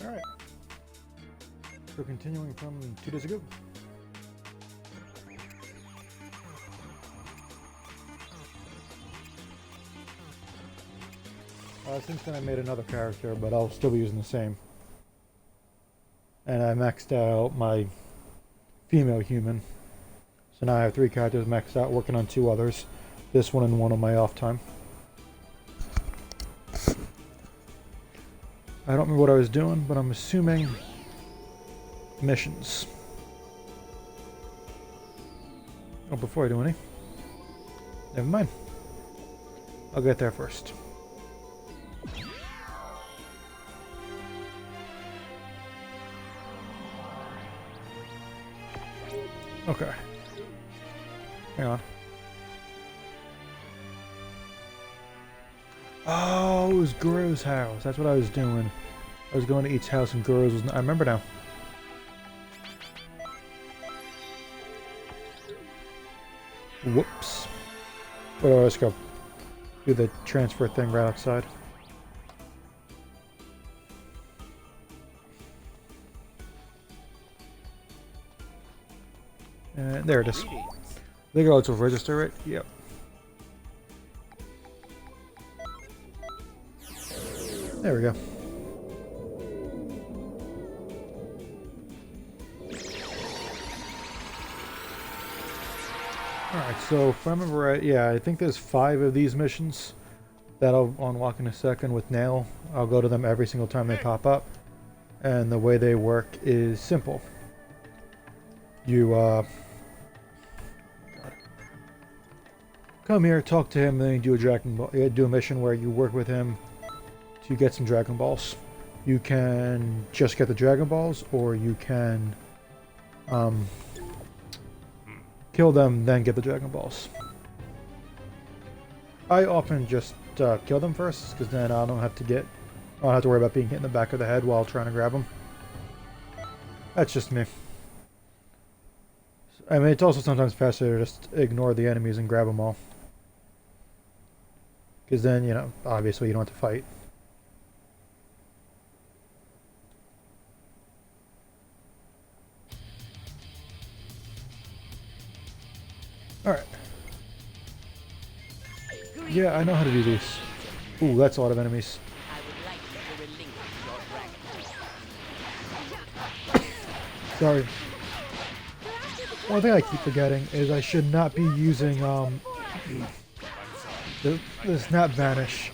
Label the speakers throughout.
Speaker 1: Alright. So continuing from 2 days ago. Since then I made another character, but I'll still be using the same. And I maxed out my female human. So now I have 3 characters maxed out, working on 2 others. This one and one on my off time. I don't remember what I was doing, but I'm assuming missions. Oh, before I do any, never mind. I'll get there first. Okay. Hang on. Oh, it was Guru's house. That's what I was doing. I was going to each house and Guru's was... I remember now. Whoops. Wait, let's go do the transfer thing right outside. And there it is. I think I'll also register it. Yep. There we go. Alright, so if I remember right, yeah, I think there's 5 of these missions that I'll unlock in a second with Nail. I'll go to them every single time they pop up. And the way they work is simple. You, come here, talk to him, and then you do a Dragon Ball. You do a mission where you work with him to get some Dragon Balls. You can just get the Dragon Balls, or you can kill them, then get the Dragon Balls. I often just kill them first, because then I don't have to worry about being hit in the back of the head while trying to grab them. That's just me. I mean, it's also sometimes faster to just ignore the enemies and grab them all. Because then, you know, obviously you don't have to fight. Alright. Yeah, I know how to do these. Ooh, that's a lot of enemies. Sorry. One thing I keep forgetting is I should not be using the Snap Vanish.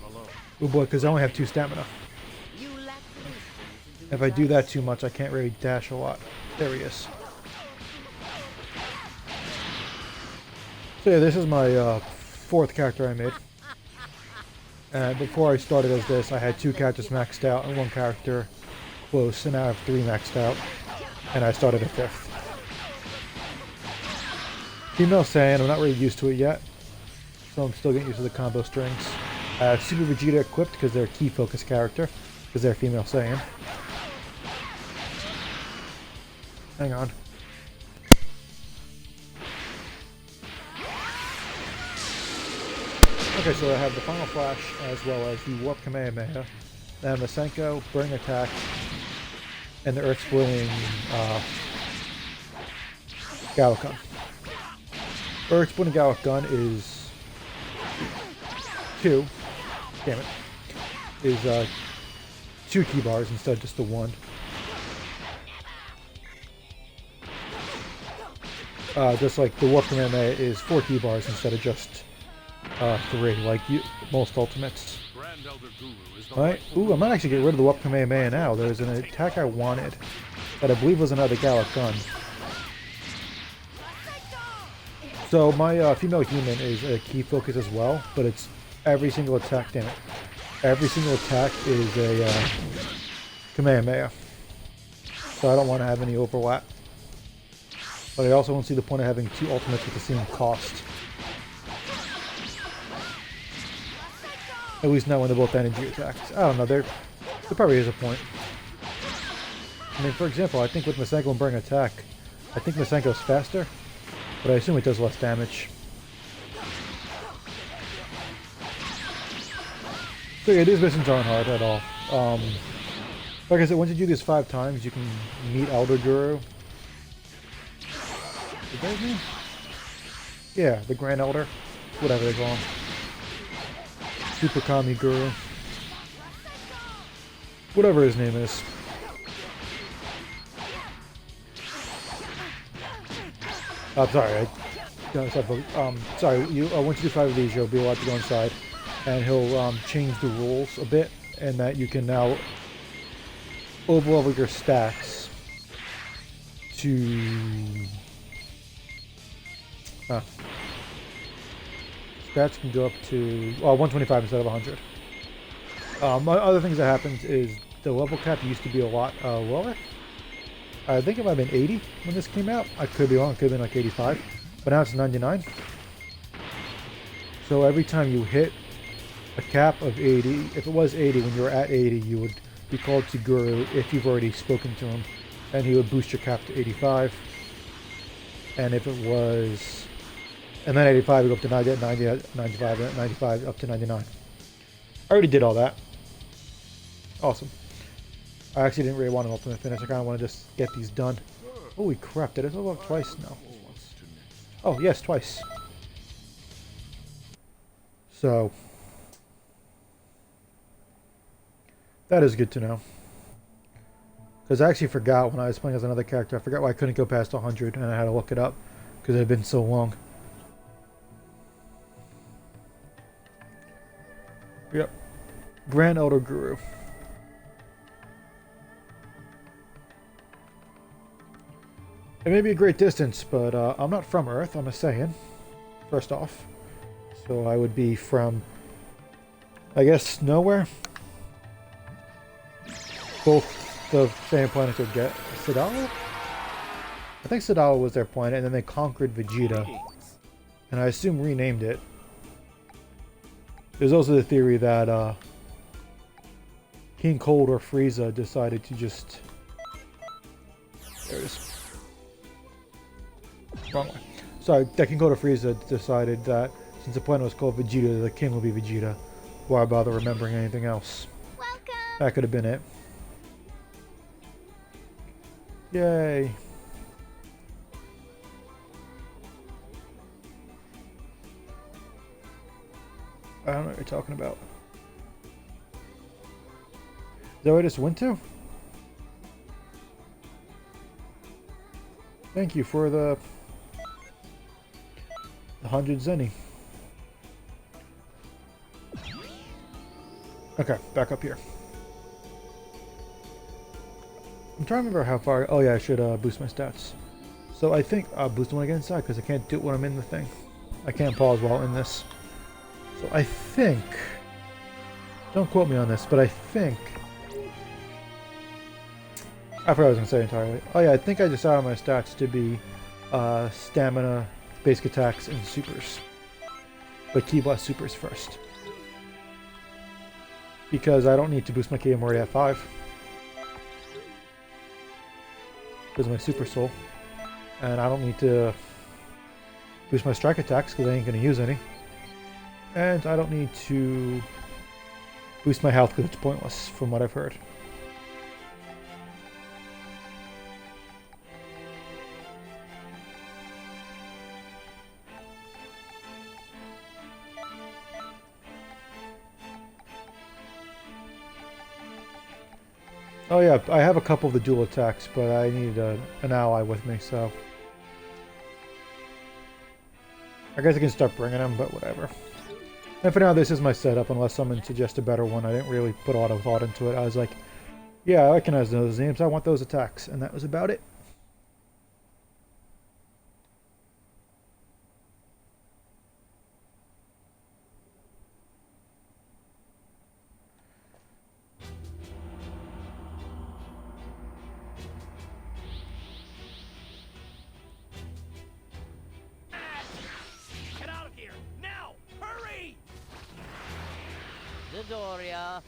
Speaker 1: Oh boy, because I only have 2 stamina. If I do that too much, I can't really dash a lot. There he is. So yeah, this is my 4th character I made. And before I started as this, I had 2 characters maxed out and 1 character close, and now I have 3 maxed out. And I started a 5th. Female Saiyan, I'm not really used to it yet, so I'm still getting used to the combo strings. I have Super Vegeta equipped because they're a key focus character, because they're female Saiyan. Hang on. Okay, so I have the Final Flash as well as the Warp Kamehameha, then Masenko, Burning Attack, and the Earth Splitting Gallic Gun. Earth Splitting Gallic Gun is 2. Damn it. Is 2 key bars instead of just the 1. Just like the Warp Kamehameha is 4 key bars instead of just 3, like most ultimates. Alright, ooh, I might actually get rid of the Warp Kamehameha now. There's an attack I wanted that I believe was another Gallic Gun. So my female human is a key focus as well, but it's every single attack, damn it. Every single attack is a Kamehameha. So I don't want to have any overlap. But I also don't see the point of having 2 ultimates with the same cost. At least not when they're both energy attacks. I don't know, there probably is a point. I mean, for example, I think with Masenko and Burning Attack, I think Masenko's faster, but I assume it does less damage. So yeah, these missions aren't hard at all. Like I said, once you do this 5 times, you can meet Elder Guru. Is that his name? Yeah, the Grand Elder. Whatever they call him. Super Kami Guru. Whatever his name is. I'm sorry. Sorry. Once you do 5 of these, you'll be allowed to go inside, and he'll change the rules a bit, and that you can now overlevel your stats to. Stats can go up to 125 instead of 100. Other things that happens is the level cap used to be a lot lower. I think it might have been 80 when this came out. I could be wrong. It could have been like 85. But now it's 99. So every time you hit a cap of 80, if it was 80, when you were at 80, you would be called to Guru if you've already spoken to him. And he would boost your cap to 85. And if it was... And then 85 would go up to 90, 95, 95, up to 99. I already did all that. Awesome. I actually didn't really want an ultimate finish. I kind of want to just get these done. Holy crap, did I level up twice? No. Oh, yes, twice. So. That is good to know. Because I actually forgot when I was playing as another character. I forgot why I couldn't go past 100 and I had to look it up. Because it had been so long. Yep. Grand Elder Guru. It may be a great distance, but I'm not from Earth, I'm a Saiyan, first off. So I would be from, I guess, nowhere. Both the Saiyan planets would get. Sadala? I think Sadala was their planet, and then they conquered Vegeta. And I assume renamed it. There's also the theory that King Cold or Frieza decided to just... There it is. Wrong way. Sorry, that King Cold or Frieza decided that since the planet was called Vegeta, the king will be Vegeta. Why bother remembering anything else?
Speaker 2: Welcome.
Speaker 1: That could have been it. Yay. I don't know what you're talking about. Is that where I just went to? Thank you for the 100 Zenny. Okay, back up here. I'm trying to remember how far... Oh yeah, I should boost my stats. So I think I'll boost them when I get inside because I can't do it when I'm in the thing. I can't pause while in this. So I think... Don't quote me on this, but I think... I forgot what I was going to say entirely. Oh yeah, I think I decided my stats to be stamina, basic attacks, and supers. But Ki Blast supers first. Because I don't need to boost my Ki, I'm already at 5. Because of my super soul. And I don't need to boost my strike attacks because I ain't going to use any. And I don't need to boost my health because it's pointless from what I've heard. Oh yeah, I have a couple of the dual attacks, but I need an ally with me, so... I guess I can start bringing them, but whatever. And for now, this is my setup, unless someone suggests a better one. I didn't really put a lot of thought into it. I was like, yeah, I recognize those names, I want those attacks, and that was about it.
Speaker 3: Doria.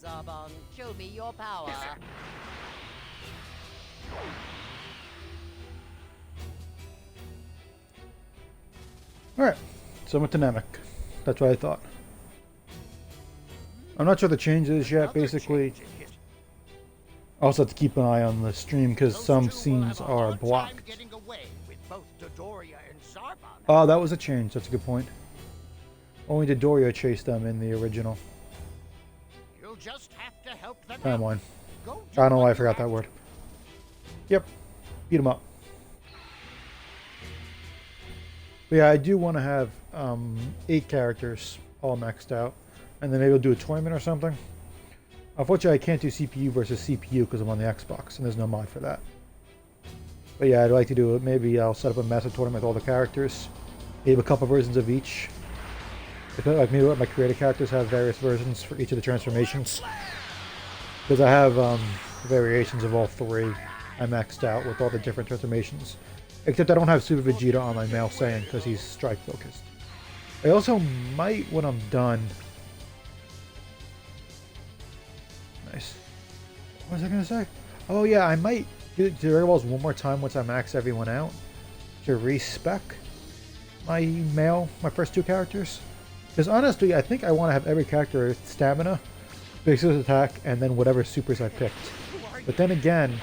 Speaker 3: Zarbon, show me your power. Yes,
Speaker 1: Alright, somewhat dynamic. That's what I thought. I'm not sure the change is yet. Basically, I also have to keep an eye on the stream because some scenes are blocked. Oh, that was a change. That's a good point. Only Dodoria chased them in the original.
Speaker 2: You'll just have to help them
Speaker 1: Timeline.
Speaker 2: Go
Speaker 1: I don't know why I forgot that word. Yep. Beat them up. But yeah, I do want to have 8 characters all maxed out. And then maybe we'll do a tournament or something. Unfortunately, I can't do CPU versus CPU because I'm on the Xbox, and there's no mod for that. But yeah, I'd like to do it. Maybe I'll set up a massive tournament with all the characters. Maybe a couple versions of each. Like maybe my creative characters have various versions for each of the transformations. Because I have variations of all 3 I maxed out with all the different transformations. Except I don't have Super Vegeta on my male Saiyan because he's strike focused. I also might, when I'm done... Nice. What was I going to say? Oh yeah, I might do Dragon Balls one more time once I max everyone out. To respec my first 2 characters. Because honestly, I think I want to have every character with stamina, basic attack, and then whatever supers I picked. But then again,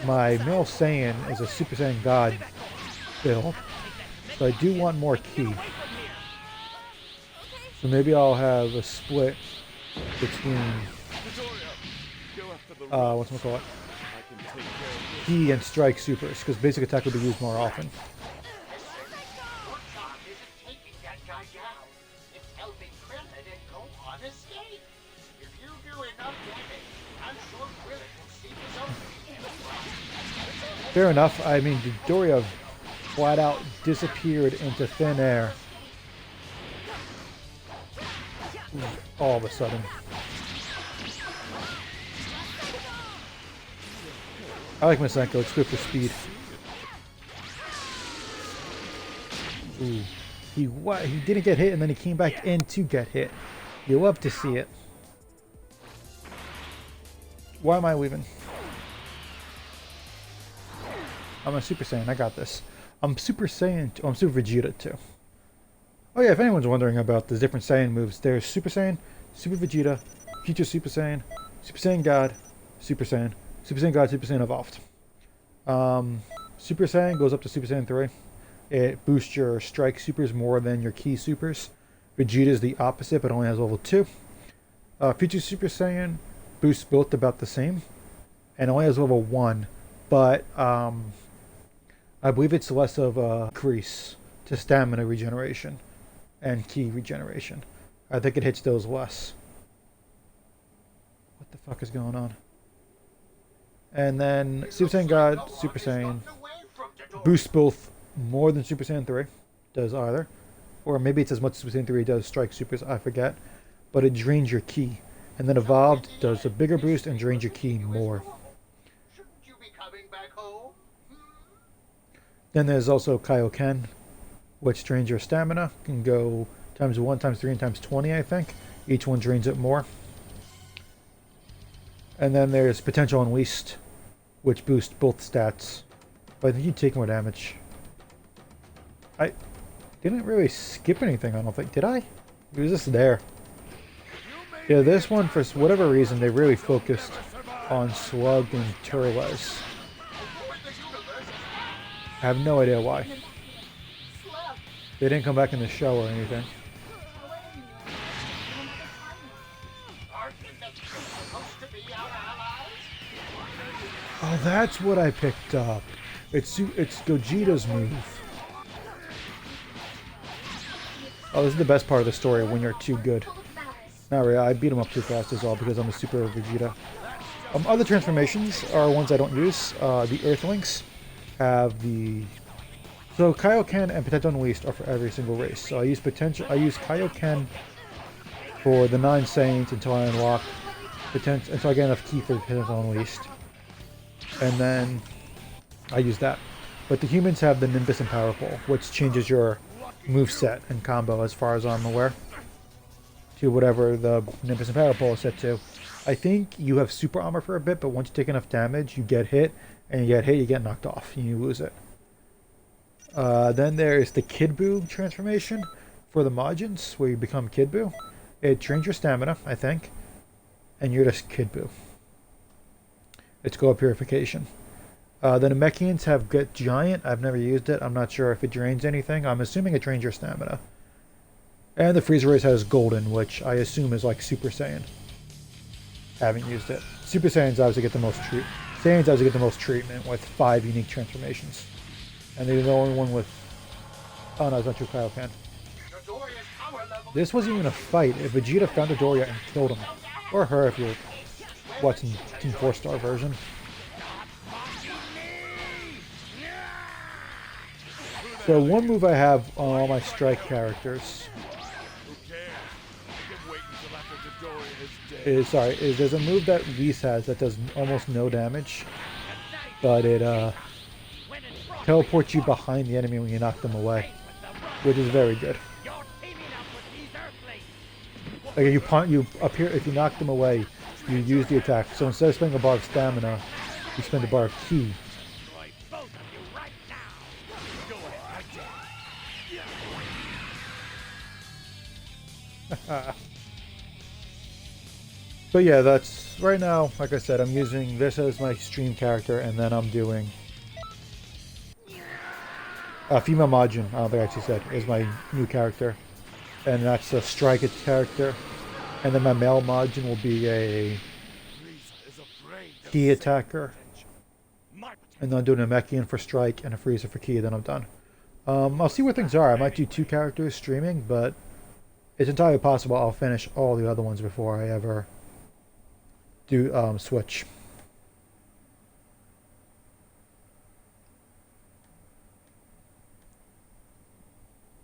Speaker 1: my male Saiyan is a Super Saiyan God build, so I do want more ki. So maybe I'll have a split between whatchamacallit, ki and strike supers, because basic attack will be used more often. Fair enough. I mean, Dodoria flat out disappeared into thin air. All of a sudden. I like Masenko. It's good for speed. Ooh. He didn't get hit and then he came back in to get hit. You love to see it. Why am I leaving? I'm a Super Saiyan. I got this. I'm Super Saiyan. I'm Super Vegeta too. Oh yeah, if anyone's wondering about the different Saiyan moves, there's Super Saiyan, Super Vegeta, Future Super Saiyan, Super Saiyan God, Super Saiyan, Super Saiyan God, Super Saiyan Evolved. Super Saiyan goes up to Super Saiyan 3. It boosts your strike supers more than your ki supers. Vegeta is the opposite, but only has level 2. Future Super Saiyan boosts both about the same, and only has level 1, but I believe it's less of a increase to stamina regeneration and ki regeneration. I think it hits those less. What the fuck is going on? And then Super Saiyan God, Super Saiyan boosts both more than Super Saiyan 3 does either. Or maybe it's as much as Super Saiyan 3 does strike supers, I forget. But it drains your ki. And then Evolved does a bigger boost and drains your ki more. Then there's also Kaioken, which drains your stamina. Can go times 1, times 3, and times 20, I think. Each one drains it more. And then there's Potential Unleashed, which boosts both stats. But I think you take more damage. I didn't really skip anything, I don't think. Did I? It was just there. Yeah, this one, for whatever reason, they really focused on Slug and Turles. I have no idea why. They didn't come back in the show or anything. Oh, that's what I picked up. It's Gogeta's move. Oh, this is the best part of the story, when you're too good. Not really, I beat him up too fast as well because I'm a super Vegeta. Other transformations are ones I don't use. The Earthlings have the... So Kaioken and Potential Unleashed are for every single race. So I use Kaioken for the 9 Saiyans until I unlock until I get enough ki for Potential Unleashed. And then I use that. But the humans have the Nimbus and Power Pole, which changes your moveset and combo as far as I'm aware. To whatever the Nimbus and Power Pole is set to. I think you have super armor for a bit, but once you take enough damage, you get hit, and you get knocked off, and you lose it. Then there's the Kid Buu transformation for the Majins, where you become Kid Buu. It drains your stamina, I think, and you're just Kid Buu. It's called Purification. The Namekians have Get Giant. I've never used it. I'm not sure if it drains anything. I'm assuming it drains your stamina. And the Freezer Race has Golden, which I assume is like Super Saiyan. Haven't used it. Super Saiyans obviously get the most Saiyans obviously get the most treatment with 5 unique transformations. And they're the only one with... Oh no, it's not true, Kaioken. This wasn't even a fight. If Vegeta found Dodoria and killed him. Or her if you're watching Team 4-star version. So one move I have on all my strike characters is there's a move that Whis has that does almost no damage, but it teleports you behind the enemy when you knock them away, which is very good. Like if you knock them away, you use the attack. So instead of spending a bar of stamina, you spend a bar of ki. But yeah, that's right now, like I said, I'm using this as my stream character, and then I'm doing Female Majin, I don't think I actually said, is my new character. And that's a strike character. And then my male Majin will be a ki attacker. And then I'm doing a Namekian for strike and a Frieza for ki, then I'm done. I'll see where things are. I might do 2 characters streaming, but it's entirely possible I'll finish all the other ones before I ever do switch.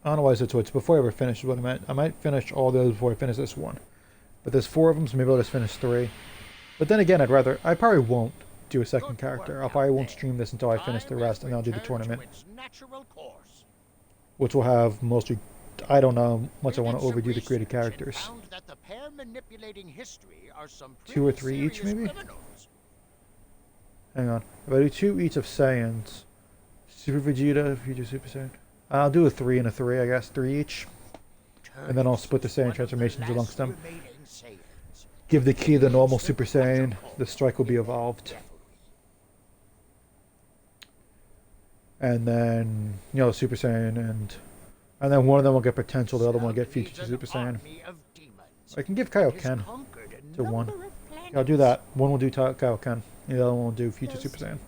Speaker 1: I don't know why I said switch. Before I ever finish is what I meant. I might finish all the others before I finish this one. But there's 4 of them, so maybe I'll just finish 3. But then again, I probably won't do a second character. I probably won't stream this until I finish the rest, and then I'll do the tournament. Which will have mostly... I don't know how much I want to overdo the created characters. 2 or 3 each, maybe? Hang on. If I do 2 each of Saiyans, Super Vegeta, Future Super Saiyan, I'll do a 3 and a 3, I guess. 3 each. And then I'll split the Saiyan transformations amongst them. Give the ki the normal Super Saiyan. The strike will be evolved. And then, Super Saiyan and then one of them will get potential, the other one will get future Super Saiyan. I can give Kaioken to one. Yeah, I'll do that. One will do Kaioken, the other one will do future Super Saiyan.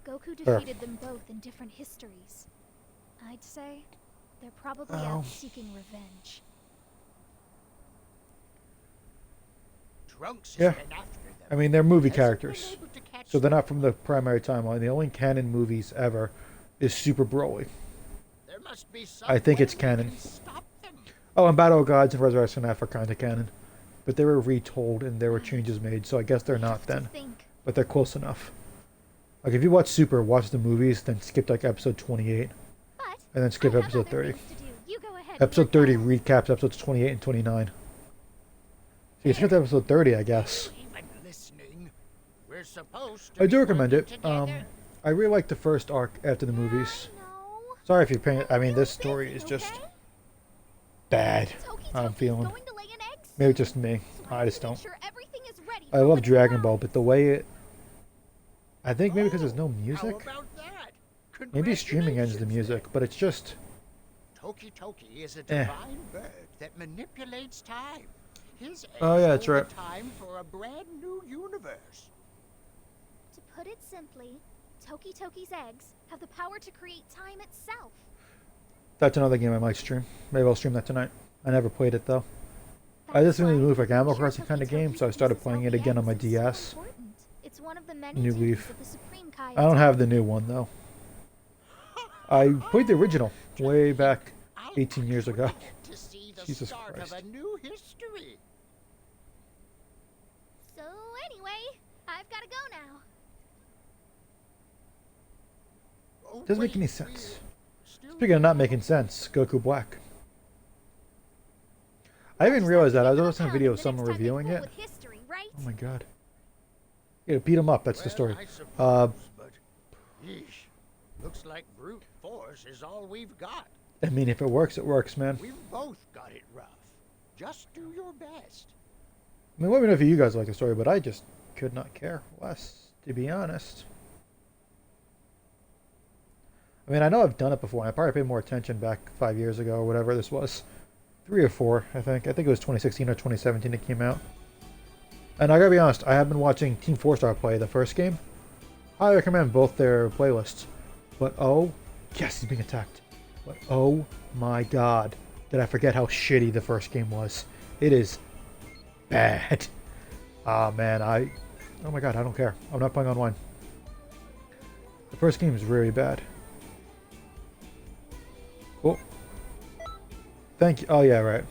Speaker 4: Goku defeated them both in different histories. I'd say they're probably out seeking revenge.
Speaker 1: Yeah. I mean, they're movie characters. So they're not from the primary timeline. The only canon movies ever is Super Broly. I think it's canon. Oh, and Battle of Gods and Resurrection F are kind of canon. But they were retold and there were changes made, so I guess they're not then. But they're close enough. Like, if you watch Super, watch the movies, then skip, like, episode 28. And then skip episode 30. Episode 30 recaps episodes 28 and 29. So you skip to episode 30, I guess. I do recommend it. I really like the first arc after the movies. Sorry if you're paying... I mean, this story is just bad. I'm feeling. Maybe just me. I just don't. I love Dragon Ball, but the way it... I think maybe because there's no music? Maybe streaming ends the music, but it's just...
Speaker 2: Toki is a divine bird that manipulates time. His
Speaker 1: oh yeah, that's right.
Speaker 2: Time for a brand new universe.
Speaker 4: To put it simply, Toki's eggs have the power to create time itself.
Speaker 1: That's another game I might stream. Maybe I'll stream that tonight. I never played it though. I just really moved like Animal Crossing kind of game, so I started playing it again on my DS.
Speaker 4: It's one of the many
Speaker 1: New Leaf.
Speaker 4: of the Supreme
Speaker 1: I don't have the new one though. I played the original way back 18 years ago. Jesus Christ.
Speaker 2: Of a new history.
Speaker 4: So anyway, I've got to go now.
Speaker 1: Doesn't make any sense. Speaking of not making sense, Goku Black. I didn't even realize that. I was watching a video of someone reviewing it. Oh my god. Yeah, beat him up. That's the story.
Speaker 2: Looks like brute force is all we've got.
Speaker 1: I mean, if it works, man.
Speaker 2: We've both got it rough. Just do your best.
Speaker 1: I mean, let me know if you guys like the story, but I just could not care less. to be honest. I mean, I know I've done it before, and I probably paid more attention back 5 years ago or whatever this was. 3 or 4, I think. I think it was 2016 or 2017 it came out. And I gotta be honest, I have been watching Team 4-Star play the first game. I recommend both their playlists. But oh, yes, he's being attacked. But oh my god, did I forget how shitty the first game was. It is bad. Ah, man, oh my god, I don't care. I'm not playing online. The first game is really bad. Cool. Thank you. Oh, yeah, right.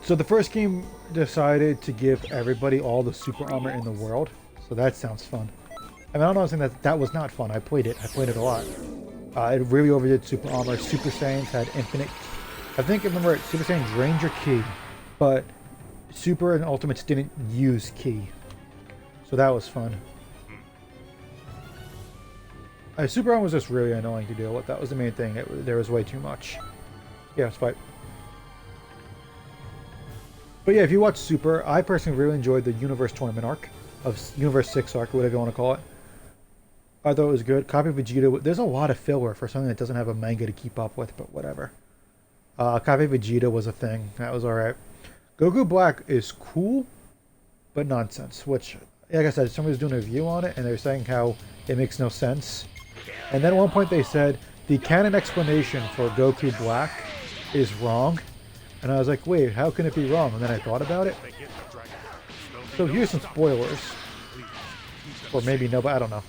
Speaker 1: So the first game decided to give everybody all the super armor in the world. So that sounds fun. I mean, I'm not saying that was not fun. I played it. I played it a lot. It really overdid super armor. Super Saiyans had infinite. I think I remember Super Saiyans drained your ki, but Super and Ultimates didn't use ki. So that was fun. Super armor was just really annoying to deal with. That was the main thing. There was way too much. Yeah, let's fight. But yeah, if you watch Super, I personally really enjoyed the Xenoverse tournament arc, of Xenoverse 6 arc, whatever you want to call it. I thought it was good. Copy of Vegeta, there's a lot of filler for something that doesn't have a manga to keep up with, but whatever. Copy of Vegeta was a thing. That was alright. Goku Black is cool, but nonsense, which, like I said, somebody was doing a review on it, and they were saying how it makes no sense. And then at one point they said, the canon explanation for Goku Black is wrong. And I was like, wait, how can it be wrong? And then I thought about it. So here's some spoilers. Or maybe no, but I don't know.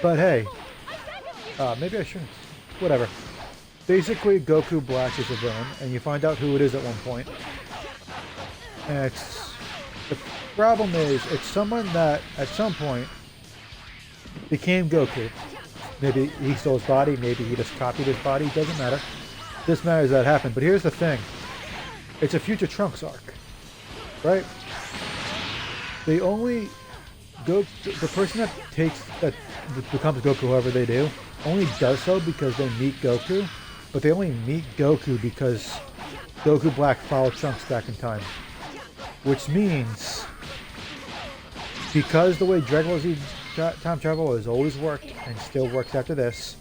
Speaker 1: But hey, maybe I shouldn't. Whatever. Basically, Goku Black is a villain, and you find out who it is at one point. And the problem is, it's someone that, at some point, became Goku. Maybe he stole his body, maybe he just copied his body, doesn't matter. This matters that happened, but here's the thing. It's a future Trunks arc, right? They only the person that becomes Goku, whoever they do, only does so because they meet Goku, but they only meet Goku because Goku Black followed Trunks back in time. Which means, because the way Dragon Ball Z time travel has always worked and still works after this,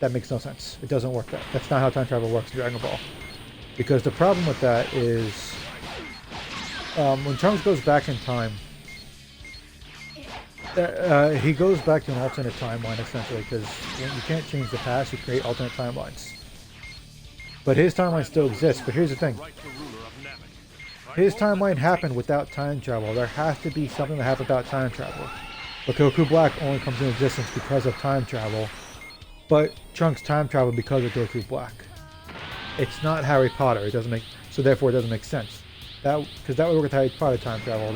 Speaker 1: that makes no sense. It doesn't work. That's not how time travel works in Dragon Ball. Because the problem with that is, when Trunks goes back in time, he goes back to an alternate timeline, essentially, because you can't change the past, you create alternate timelines. But his timeline still exists, but here's the thing. His timeline happened without time travel. There has to be something that happened without time travel. But Goku Black only comes into existence because of time travel. But Trunks time traveled because of Goku Black. It's not Harry Potter. It doesn't make so. Therefore, it doesn't make sense. Because that would work with Harry Potter time travel.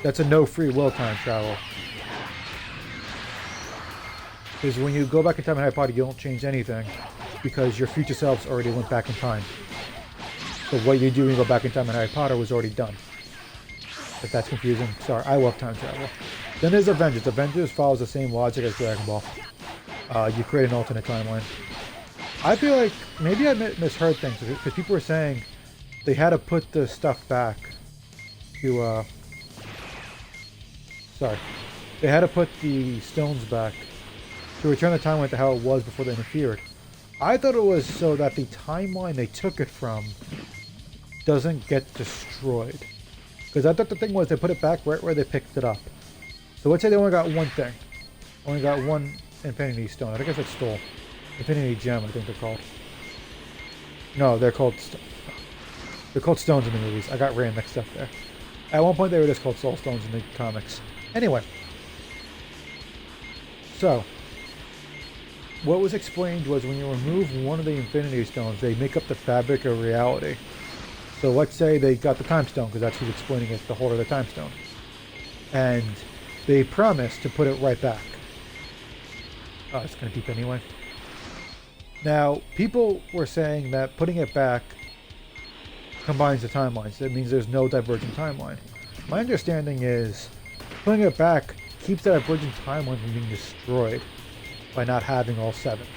Speaker 1: That's a no free will time travel. Because when you go back in time in Harry Potter, you don't change anything because your future selves already went back in time. So what you do when you go back in time in Harry Potter was already done. If that's confusing, sorry. I love time travel. Then there's Avengers. Avengers follows the same logic as Dragon Ball. You create an alternate timeline. I feel like maybe I misheard things because people were saying they had to put the stuff back to they had to put the stones back to return the timeline to how it was before they interfered. I thought it was so that the timeline they took it from doesn't get destroyed. Because I thought the thing was they put it back right where they picked it up. So let's say they only got one thing. Only got one Infinity Stone. I think I said Stole. Infinity Gem, I think they're called. No, they're called stones in the movies. I got Rand mixed up there. At one point they were just called Soul Stones in the comics. Anyway. So, what was explained was when you remove one of the Infinity Stones, they make up the fabric of reality. So let's say they got the Time Stone, because that's who's explaining it, the holder of the Time Stone. And they promised to put it right back. Oh, it's kind of deep anyway. Now, people were saying that putting it back combines the timelines. That means there's no divergent timeline. My understanding is putting it back keeps that divergent timeline from being destroyed by not having all 7.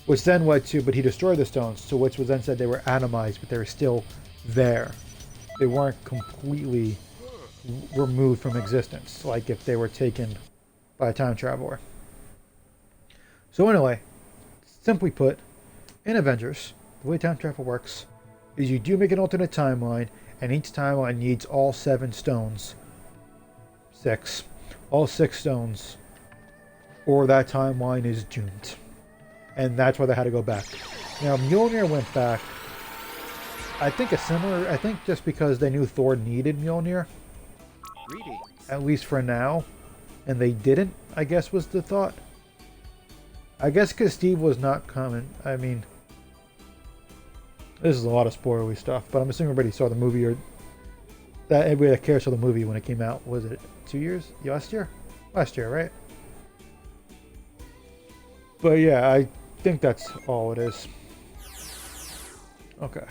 Speaker 1: which then led to, but he destroyed the stones, to which was then said they were atomized, but they were still there. They weren't completely removed from existence, like if they were taken by a time traveler. So anyway, simply put, in Avengers, the way time travel works is you do make an alternate timeline, and each timeline needs all 7 stones. 6. All 6 stones, or that timeline is doomed. And that's why they had to go back. Now, Mjolnir went back, I think just because they knew Thor needed Mjolnir.
Speaker 2: Greetings.
Speaker 1: At least for now. And they didn't, I guess was the thought. I guess because Steve was not coming. I mean, this is a lot of spoilery stuff, but I'm assuming everybody saw the movie, or that everybody that cares saw the movie when it came out. Was it 2 years? Last year? Last year, right? But yeah, I think that's all it is. Okay.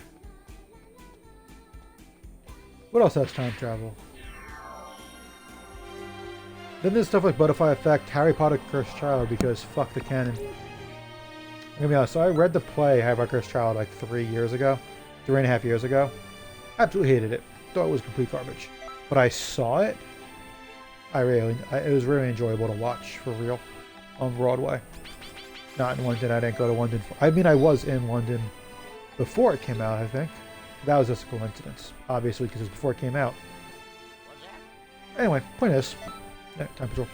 Speaker 1: What else has time travel? Then there's stuff like Butterfly Effect, Harry Potter Cursed Child, because fuck the canon. I'm gonna be honest, so I read the play Harry Potter Cursed Child like 3.5 years ago. Absolutely hated it. Thought it was complete garbage. But I saw it. It was really enjoyable to watch, for real, on Broadway. Not in London. I didn't go to London. I mean, I was in London before it came out, I think. That was just a coincidence, obviously, because it was before it came out. Anyway, point is, yeah, Time Patrol.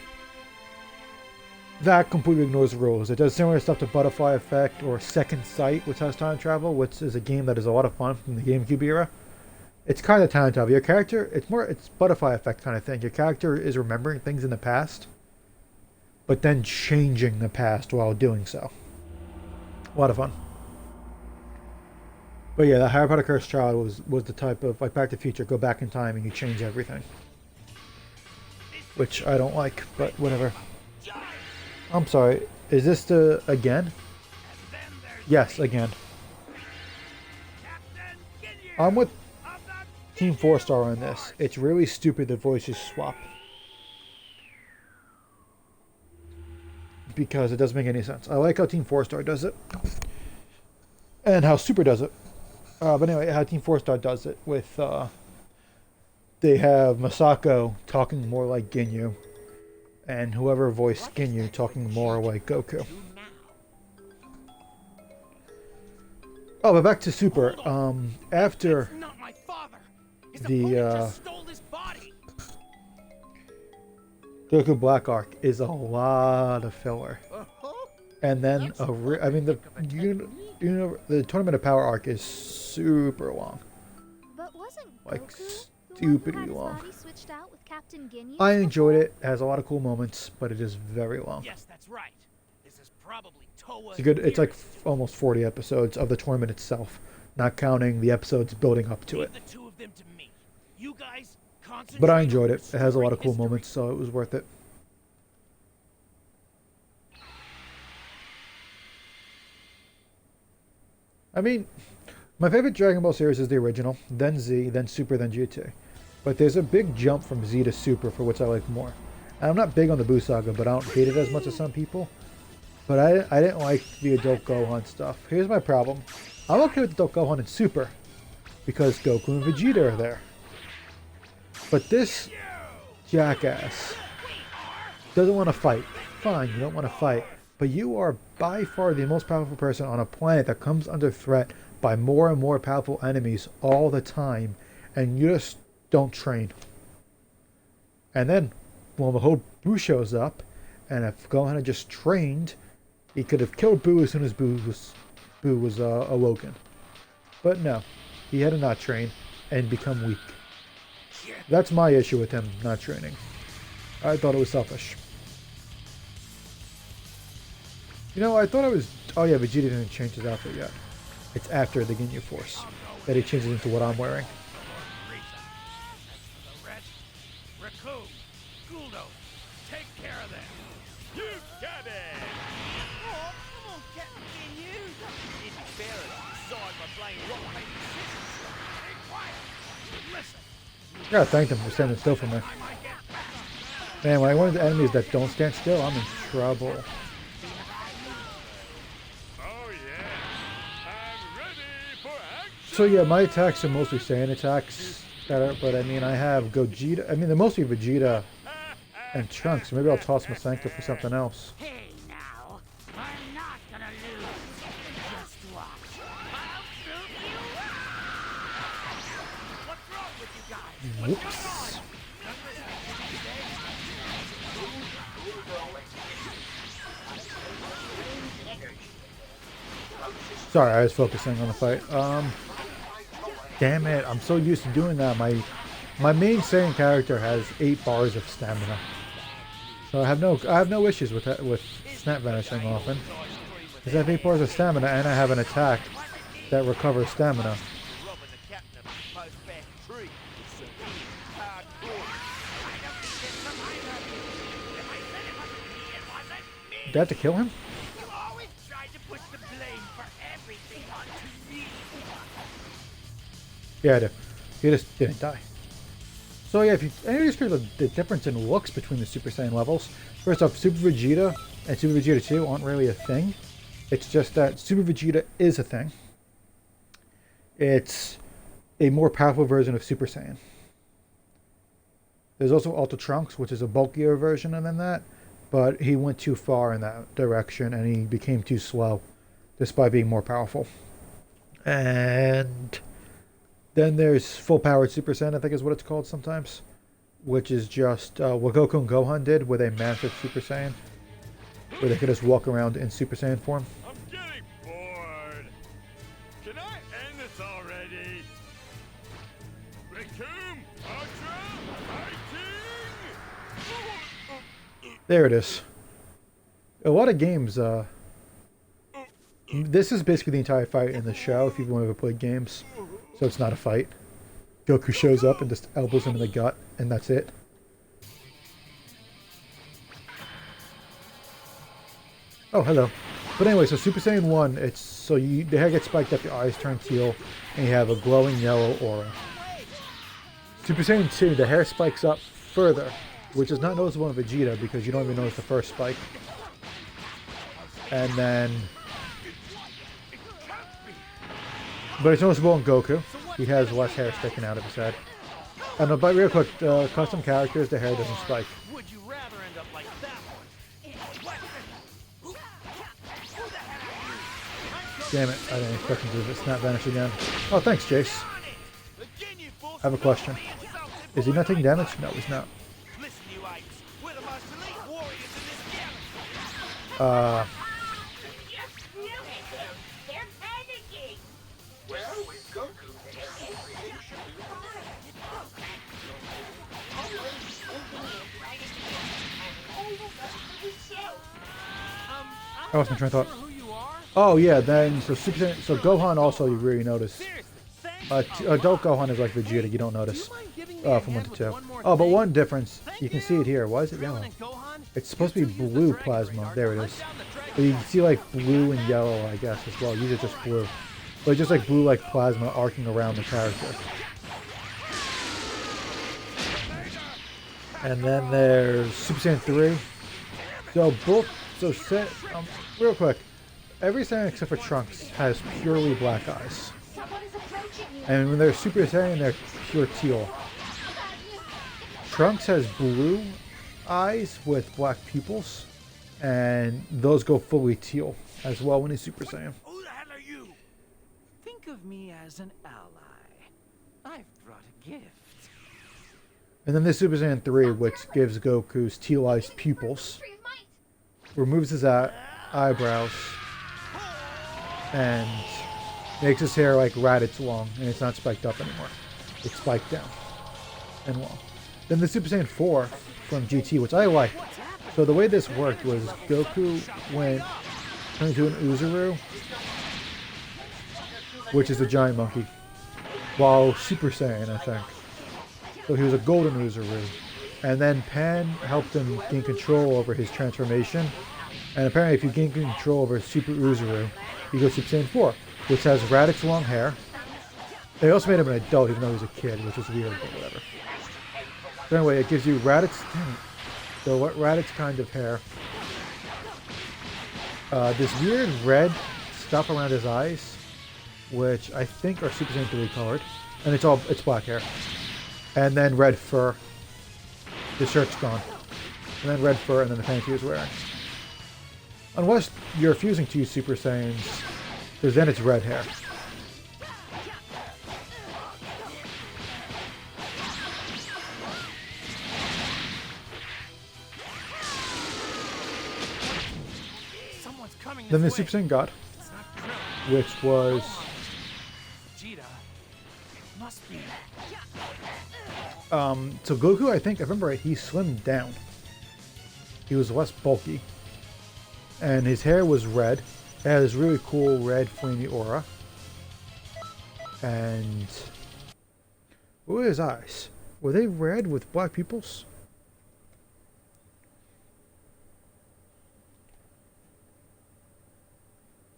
Speaker 1: That completely ignores the rules. It does similar stuff to Butterfly Effect or Second Sight, which has time travel, which is a game that is a lot of fun from the GameCube era. It's kind of time travel. Your character, it's Butterfly Effect kind of thing. Your character is remembering things in the past, but then changing the past while doing so. A lot of fun. But yeah, the Harry Potter Cursed Child was the type of, like Back to the Future, go back in time and you change everything. Which I don't like, but whatever. I'm sorry, is this the, again? Yes, again. I'm with Team 4-Star on this. It's really stupid the voices swap. Because it doesn't make any sense. I like how Team 4-Star does it. And how Super does it. But anyway, how Team 4-Star does it with, they have Masako talking more like Ginyu, and whoever voiced Ginyu talking more like Goku. Oh, but back to Super. After the Goku Black arc is a lot of filler, and then the Tournament of Power arc is super long.
Speaker 4: But wasn't
Speaker 1: Like,
Speaker 4: Goku
Speaker 1: stupidly long.
Speaker 4: body switched out with Captain Ginyu
Speaker 1: I enjoyed it. It has a lot of cool moments, but it is very long.
Speaker 5: Yes, that's right. This is probably Toa.
Speaker 1: It's like almost 40 episodes of the tournament itself, not counting the episodes building up to it.
Speaker 5: The two of them to me. You guys concentrate.
Speaker 1: But I enjoyed it. It has a lot of cool moments, so it was worth it. I mean, my favorite Dragon Ball series is the original, then Z, then Super, then GT. But there's a big jump from Z to Super for which I like more. And I'm not big on the Buu Saga, but I don't hate it as much as some people. But I didn't like the adult Gohan stuff. Here's my problem. I'm okay with adult Gohan and Super, because Goku and Vegeta are there. But this jackass doesn't want to fight. Fine, you don't want to fight. But you are by far the most powerful person on a planet that comes under threat by more and more powerful enemies all the time, and you just don't train. And then, when the whole Buu shows up, and if Gohan had just trained, he could have killed Buu as soon as Buu was awoken. But no, he had to not train and become weak. That's my issue with him not training. I thought it was selfish. You know, I thought it was... Oh yeah, Vegeta didn't change his outfit yet. It's after the Ginyu Force that he changes into what I'm wearing.
Speaker 5: Raccoon, Guldo, take care of them. You got it.
Speaker 3: Oh, come on, Captain Ginyu.
Speaker 5: It's better beside my blame rock paper scissors. Be quiet. Listen.
Speaker 1: I gotta thank them for standing still for me. Man, when I run into enemies that don't stand still, I'm in trouble.
Speaker 5: Oh
Speaker 1: So yeah, my attacks are mostly Saiyan attacks, but I mean I have Gogeta. I mean they're mostly Vegeta and Trunks. Maybe I'll toss Masenko for something else.
Speaker 2: Hey now, I'm not gonna lose. Just watch. I'll prove you wrong. What's wrong with you guys?
Speaker 1: Whoops. Sorry, I was focusing on the fight. Damn it! I'm so used to doing that. My main Saiyan character has 8 bars of stamina, so I have no issues with that, with snap vanishing often. Because I have 8 bars of stamina, and I have an attack that recovers stamina. Did I have to kill him?
Speaker 2: You always tried to push the blame for everything onto me.
Speaker 1: Yeah, I did. He just didn't die. So yeah, if you any of you feel the difference in looks between the Super Saiyan levels, first off, Super Vegeta and Super Vegeta 2 aren't really a thing. It's just that Super Vegeta is a thing. It's a more powerful version of Super Saiyan. There's also Ultra Trunks, which is a bulkier version than that, but he went too far in that direction and he became too slow, despite being more powerful. And then there's full-powered Super Saiyan, I think is what it's called sometimes, which is just what Goku and Gohan did, where they mastered Super Saiyan, where they could just walk around in Super Saiyan form.
Speaker 5: I'm getting bored. Can I end this already? Rikum, Ultra, fighting!
Speaker 1: There it is. A lot of games, this is basically the entire fight in the show, if you've ever played games. So it's not a fight. Goku shows up and just elbows him in the gut, and that's it. Oh, hello. But anyway, so Super Saiyan 1, it's so the hair gets spiked up, your eyes turn teal, and you have a glowing yellow aura. Super Saiyan 2, the hair spikes up further, which is not noticeable in Vegeta because you don't even notice the first spike. And then... But it's noticeable in Goku. He has less hair sticking out of his head. And but real quick, custom characters, the hair doesn't spike.
Speaker 5: Would you rather end up like that one?
Speaker 1: Damn it, I didn't expect him to do this. Snap vanish again. Oh, thanks, Jace. I have a question. Is he not taking damage? No, he's not.
Speaker 5: Listen, you apes. We're the most elite warriors in this galaxy.
Speaker 2: They're panicking. Well, with Goku, everything should be
Speaker 1: I lost my train of thought. Oh yeah, then so Super Saiyan, so Gohan also you really notice. Adult Gohan is like Vegeta, you don't notice from 1 to 2. Oh, but one difference, you can see it here. Why is it yellow? It's supposed to be blue plasma. There it is. But you can see like blue and yellow, I guess, as well. Usually just blue. But just like blue like plasma arcing around the character. And then there's Super Saiyan 3. Real quick, every Saiyan except for Trunks has purely black eyes. And when they're Super Saiyan, they're pure teal. Trunks has blue eyes with black pupils, and those go fully teal as well when he's Super Saiyan.
Speaker 5: Who the hell are you?
Speaker 3: Think of me as an ally. I've brought a gift.
Speaker 1: And then there's Super Saiyan 3, which gives Goku's teal-eyed pupils, removes his eyebrows, and makes his hair like Raditz long, and it's not spiked up anymore. It's spiked down and long. Then the Super Saiyan 4 from GT, which I like. So the way this worked was Goku turned into an Uzuru, which is a giant monkey, while Super Saiyan, I think. So he was a golden Uzuru. And then Pan helped him gain control over his transformation. And apparently if you gain control over Super Uzuru, you go Super Saiyan 4, which has Raditz long hair. They also made him an adult even though he was a kid, which is weird, but whatever. So anyway, it gives you Raditz kind of hair. This weird red stuff around his eyes, which I think are Super Saiyan 3 colored, and it's black hair, and then red fur. The shirt's gone, and then red fur, and then the pants he was wearing. Unless you're refusing to use Super Saiyans, because then it's red hair.
Speaker 5: Someone's coming
Speaker 1: Then the
Speaker 5: this way.
Speaker 1: Super Saiyan God,
Speaker 5: It's not Krillin.
Speaker 1: which was
Speaker 5: Vegeta. It must be.
Speaker 1: so Goku. I think, if I remember right, he slimmed down. He was less bulky, and his hair was red. It had this really cool red flamey aura. And what were his eyes? Were they red with black pupils?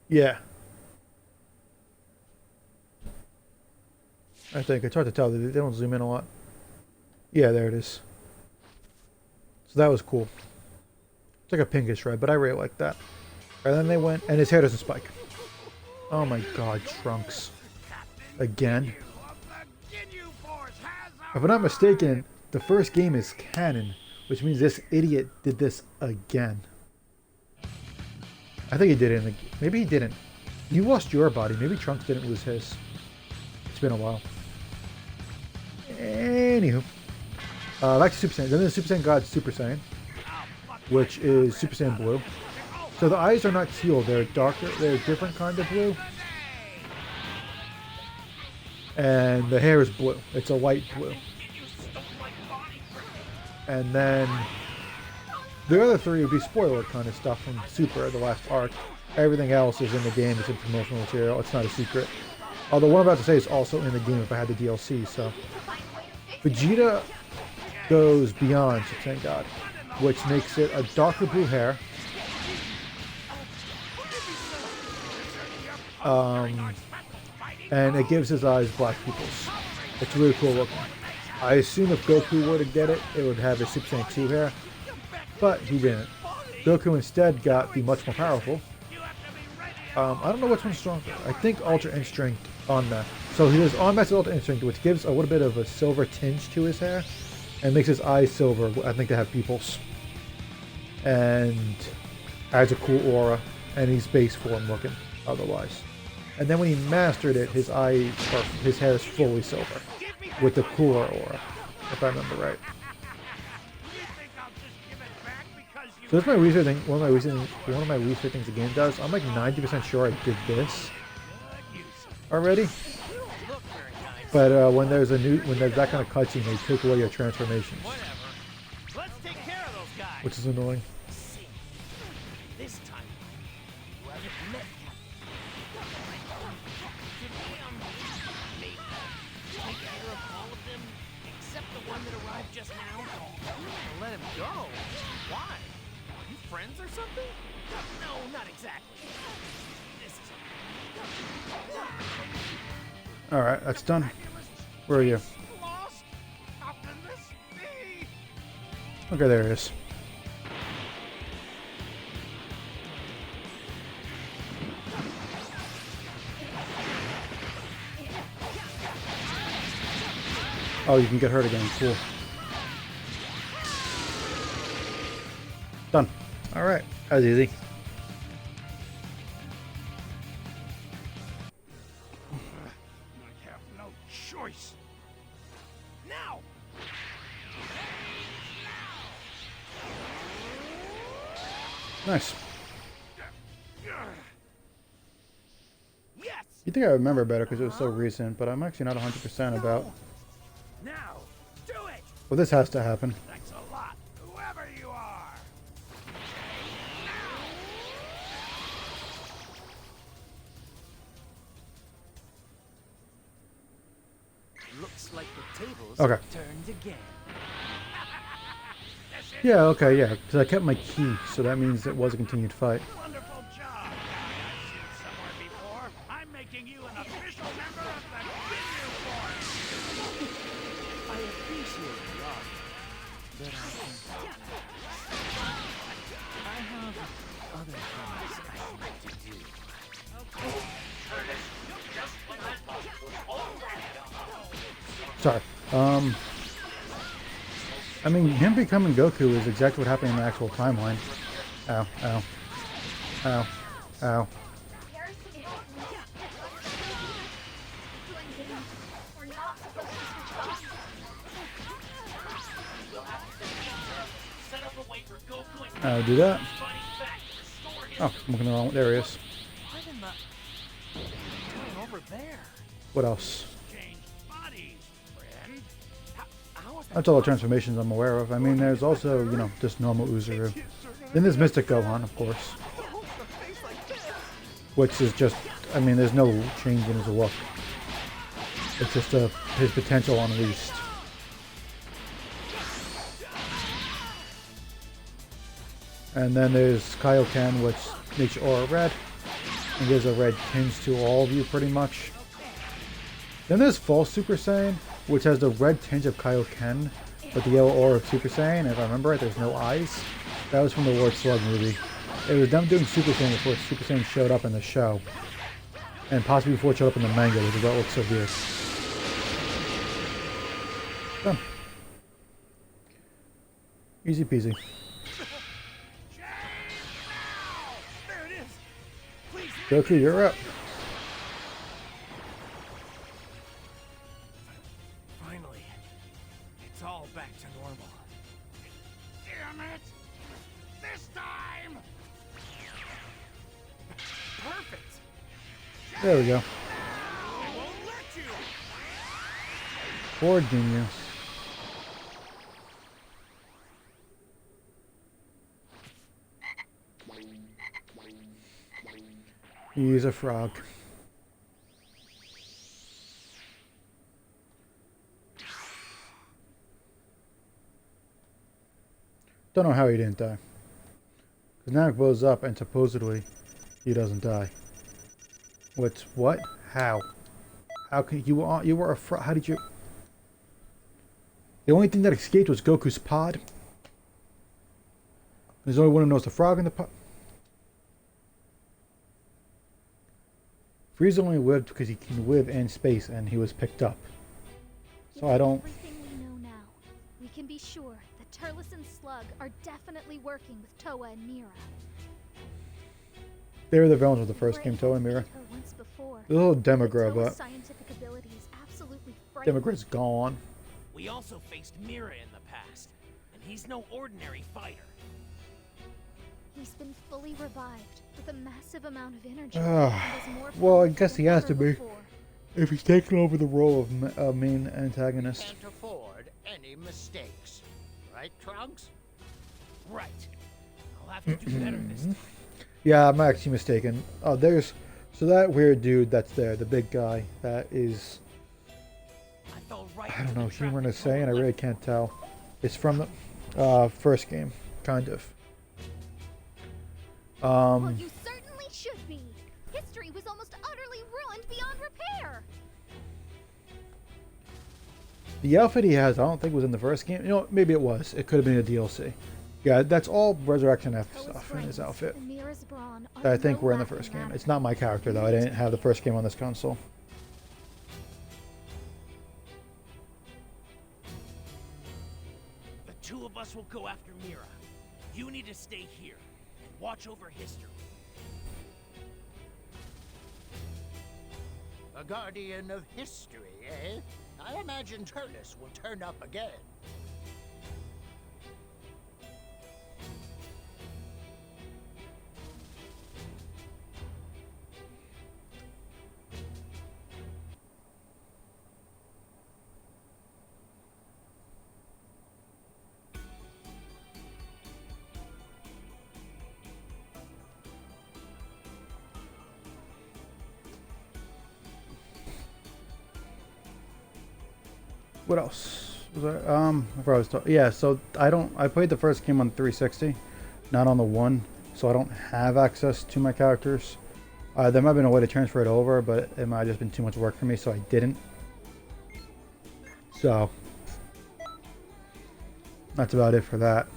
Speaker 1: Yeah. I think it's hard to tell. They don't zoom in a lot. Yeah, there it is. So that was cool. It's like a pinkish red, but I really like that. And then they went, and his hair doesn't spike. Oh my god, Trunks. Again. If I'm not mistaken, the first game is canon, which means this idiot did this again. I think he did it in the... Maybe he didn't. You lost your body. Maybe Trunks didn't lose his. It's been a while. Anywho. Back to Super Saiyan. Then the Super Saiyan God Super Saiyan, which is Super Saiyan Blue. So the eyes are not teal. They're darker. They're a different kind of blue. And the hair is blue. It's a light blue. And then the other three would be spoiler kind of stuff from Super, the last arc. Everything else is in the game. It's in promotional material. It's not a secret. Although what I'm about to say is also in the game if I had the DLC. So Vegeta goes beyond Super Saiyan God, which makes it a darker blue hair. And it gives his eyes black pupils. It's really cool looking. I assume if Goku were to get it, it would have his Super Saiyan 2 hair, but he didn't. Goku instead got the much more powerful. I don't know which one's stronger. I think Ultra Instinct on that. So he does on-mass Ultra Instinct, which gives a little bit of a silver tinge to his hair, and makes his eyes silver. I think they have pupils, and adds a cool aura, and he's base form looking otherwise. And then when he mastered it, his his hair is fully silver, with the cooler aura, if I remember right. So that's my research thing. One of my research things the game does. I'm like 90% sure I did this already. But when there's that kind of cutscene, they take away your transformations,
Speaker 5: Let's take care of those guys.
Speaker 1: which is annoying.
Speaker 5: This time, who hasn't met maybe take care of all of them except the one that arrived just now. Let him go. Why? Are you friends or something? No, not exactly. This is
Speaker 1: All right, that's done. Where are you?
Speaker 5: lost. How can this be?
Speaker 1: Okay, there it is. Oh, you can get hurt again. Cool. Done. All right, that was easy.
Speaker 5: I have no choice. Now.
Speaker 1: Nice.
Speaker 5: Yes.
Speaker 1: You think I remember better because it was so recent, but I'm actually not 100% about.
Speaker 5: Now. Do it.
Speaker 1: Well, this has to happen.
Speaker 5: Thanks a lot, whoever you are. Looks like the tables
Speaker 1: Okay.
Speaker 5: have turned again.
Speaker 1: Yeah, okay, yeah. Because I kept my key, so that means it was a continued fight.
Speaker 5: Wonderful job. I've seen you somewhere before. I'm making you an official member of the Ginyu Force. I appreciate the art, but I have other things I need to do. Okay. Ernest, just
Speaker 1: Sorry. I mean, him becoming Goku is exactly what happened in the actual timeline. Ow, ow. Ow. Ow. I'll do that. Oh, I'm looking wrong. There he is.
Speaker 5: Over there.
Speaker 1: What else?
Speaker 5: Change bodies, friend.
Speaker 1: That's all the transformations I'm aware of. I mean, there's also, you know, just normal Uzuru. Then there's Mystic Gohan, of course. Which is just, I mean, there's no change in his look. It's just his potential unleashed. And then there's Kaioken, which makes your aura red. And gives a red tinge to all of you, pretty much. Then there's False Super Saiyan, which has the red tinge of Kaioken, but the yellow aura of Super Saiyan. If I remember right, there's no eyes. That was from the Lord Slug movie. It was them doing Super Saiyan before Super Saiyan showed up in the show. And possibly before it showed up in the manga, which is what looks so weird. Done. Easy peasy.
Speaker 5: There it is. Please.
Speaker 1: Goku, you're up.
Speaker 5: Finally, it's all back to normal. Damn it! This time. Perfect.
Speaker 1: There we go.
Speaker 5: I won't let you.
Speaker 1: Poor genius. He's a frog. Don't know how he didn't die. Because now it blows up and supposedly he doesn't die. What? How? How can you were a frog? How did you? The only thing that escaped was Goku's pod. There's only one who knows the frog in the pod. Frieza only lived because he can live in space, and he was picked up. So I don't.
Speaker 4: Everything we know now, we can be sure that Turles and Slug are definitely working with Toa and Mira.
Speaker 1: They were the villains of the first game, Toa and Mira. The little Demogorgon, but
Speaker 4: scientific ability is absolutely frightening.
Speaker 1: Demogorgon's gone.
Speaker 5: We also faced Mira in the past, and he's no ordinary fighter.
Speaker 4: He's been fully revived with a massive amount of energy.
Speaker 1: Well, I guess he has to be. If he's taking over the role of main antagonist.
Speaker 2: Can't afford any mistakes. Right, Trunks?
Speaker 5: Right. I'll have to do better this time.
Speaker 1: Yeah, I'm actually mistaken. Oh, so that weird dude that's there, the big guy, that is, I don't know, humor is saying, I really can't tell. It's from the first game, kind of.
Speaker 4: Well, you certainly should be. History was almost utterly ruined beyond repair.
Speaker 1: The outfit he has, I don't think was in the first game. You know, maybe it was. It could have been a DLC. Yeah, that's all Resurrection F stuff in his outfit. That I think were in the first game. It's not my character, though. I didn't have the first game on this console.
Speaker 5: The two of us will go after Mira. You need to stay here and watch over history.
Speaker 2: A guardian of history, eh? I imagine Turles will turn up again.
Speaker 1: What else? Was I forgot I was talking. Yeah, so I played the first game on 360, not on the one, so I don't have access to my characters. There might have been a way to transfer it over, but it might have just been too much work for me, so I didn't. So that's about it for that.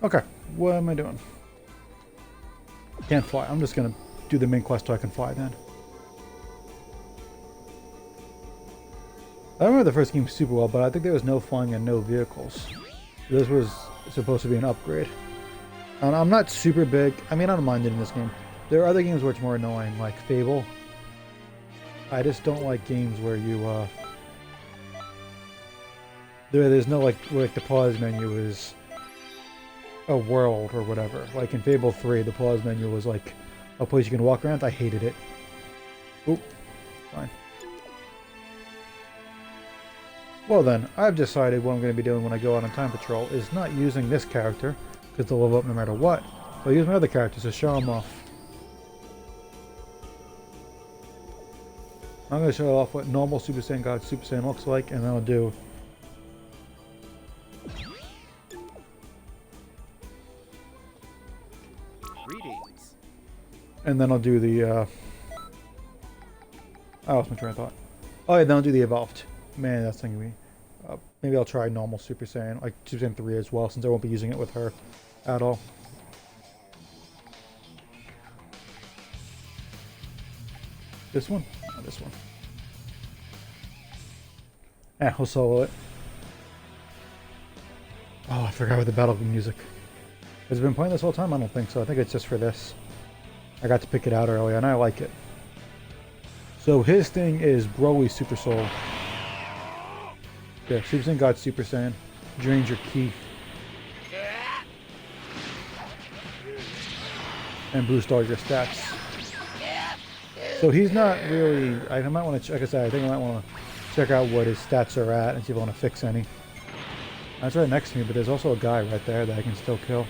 Speaker 1: Okay, what am I doing? Can't fly. I'm just gonna do the main quest so I can fly then. I remember the first game super well, but I think there was no flying and no vehicles. This was supposed to be an upgrade. And I'm not super big. I mean, I don't mind it in this game. There are other games where it's more annoying, like Fable. I just don't like games where you, there's no, like, where like the pause menu is a world or whatever. Like in Fable 3, the pause menu was like a place you can walk around. I hated it. Oop. Fine. Well then, I've decided what I'm going to be doing when I go out on time patrol is not using this character, because they'll level up no matter what. So I'll use my other characters to show them off. I'm going to show off what normal Super Saiyan God Super Saiyan looks like, and then I'll do...
Speaker 5: Greetings.
Speaker 1: And then I'll do the, I lost my train of thought. Oh yeah, then I'll do the Evolved. Man, that's going to be... maybe I'll try normal Super Saiyan, like Super Saiyan 3 as well, since I won't be using it with her at all. This one? Not this one. We'll solo it. Oh, I forgot about the battle music. Has it been playing this whole time? I don't think so. I think it's just for this. I got to pick it out earlier, and I like it. So his thing is Broly Super Soul. Yeah, Super Saiyan God Super Saiyan. Drains your ki. And boost all your stats. So he's not really... I might want to... Like I said, I think I might want to check out what his stats are at and see if I want to fix any. That's right next to me, but there's also a guy right there that I can still kill.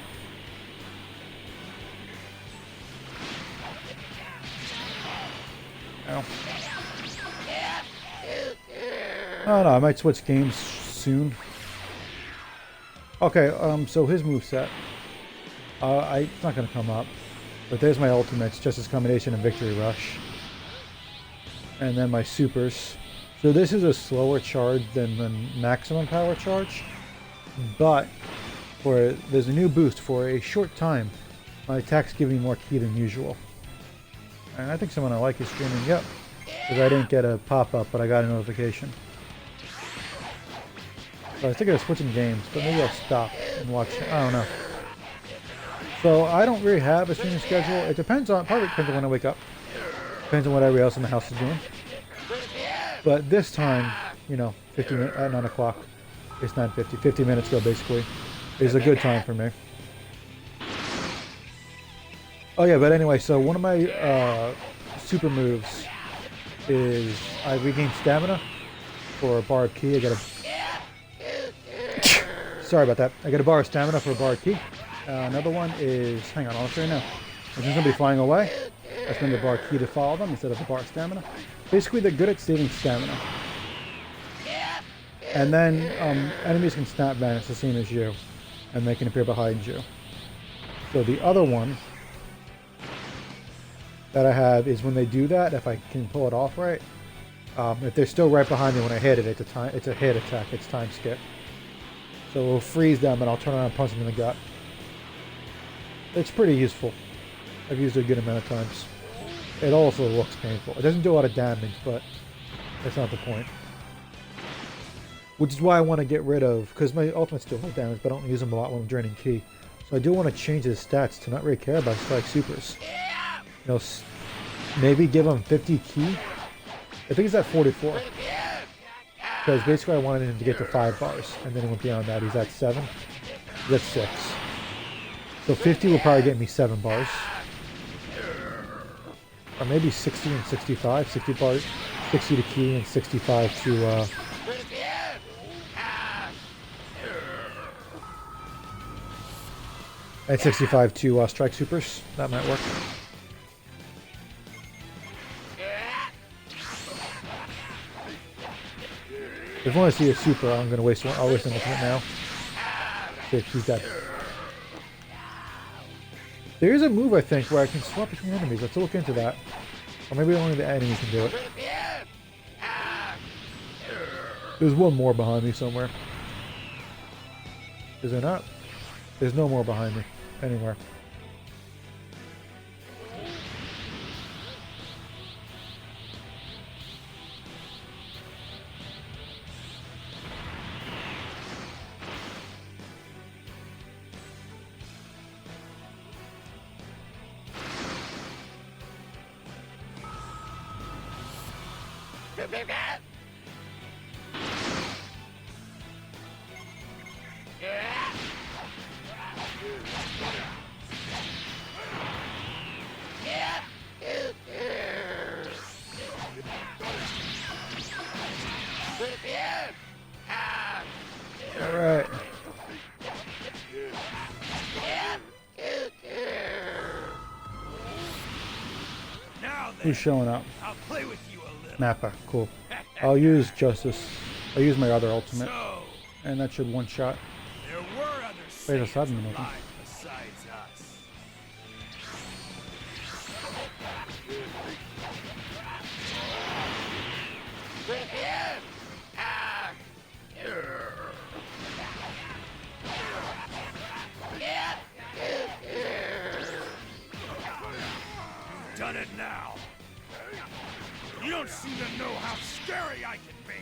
Speaker 1: Ow. Oh no, I might switch games soon. Okay, so his moveset. It's not going to come up. But there's my ultimates, Justice Combination and Victory Rush. And then my supers. So this is a slower charge than the maximum power charge. But there's a new boost for a short time. My attacks give me more ki than usual. And I think someone I like is streaming. Yep. Because I didn't get a pop-up, but I got a notification. So I was thinking of switching games, but maybe I'll stop and watch. I don't know. So I don't really have a streaming schedule. It depends on, probably depends on when I wake up. Depends on what everybody else in the house is doing. But this time, you know, 50 minutes at 9 o'clock. It's 9:50. 50 minutes ago, basically, is a good time for me. Oh yeah, but anyway, so one of my super moves is I regain stamina for a bar of ki. I got a... Sorry about that. I get a bar of stamina for a bar of ki. Another one is... Hang on, I'll show you now. If there's somebody flying away, I spend the bar of ki to follow them instead of the bar of stamina. Basically, they're good at saving stamina. And then enemies can snap vanish the same as you, and they can appear behind you. So the other one that I have is when they do that, if I can pull it off right, if they're still right behind me when I hit it, it's a hit attack, it's time skip. So we'll freeze them and I'll turn around and punch them in the gut. It's pretty useful. I've used it a good amount of times. It also looks painful. It doesn't do a lot of damage, but that's not the point. Which is why I want to get rid of, because my ultimates do a lot of damage, but I don't use them a lot when I'm draining ki. So I do want to change his stats to not really care about strike supers. You know, maybe give him 50 ki. I think he's at 44. Because basically I wanted him to get to 5 bars, and then he went beyond that. He's at 7. He's at 6. So 50 will probably get me 7 bars. Or maybe 60 and 65. 60 bars, 60 to ki and 65 to... At 65 to strike supers. That might work. If I want to see a super, I'm gonna waste one. I'll waste an ultimate now. Okay, he's dead. There is a move I think where I can swap between enemies. Let's look into that. Or maybe only the enemy can do it. There's one more behind me somewhere. Is there not? There's no more behind me anywhere. All right.
Speaker 5: Now then,
Speaker 1: Who's showing up?
Speaker 5: I'll play with you a little.
Speaker 1: Nappa. Cool. I'll use Justice. I'll use my other ultimate,
Speaker 5: So,
Speaker 1: and that should one shot.
Speaker 5: there were other
Speaker 1: Wait a
Speaker 5: Saiyans
Speaker 1: second, Nathan.
Speaker 5: alive besides us. Done it now. You don't seem to know how scary I can be.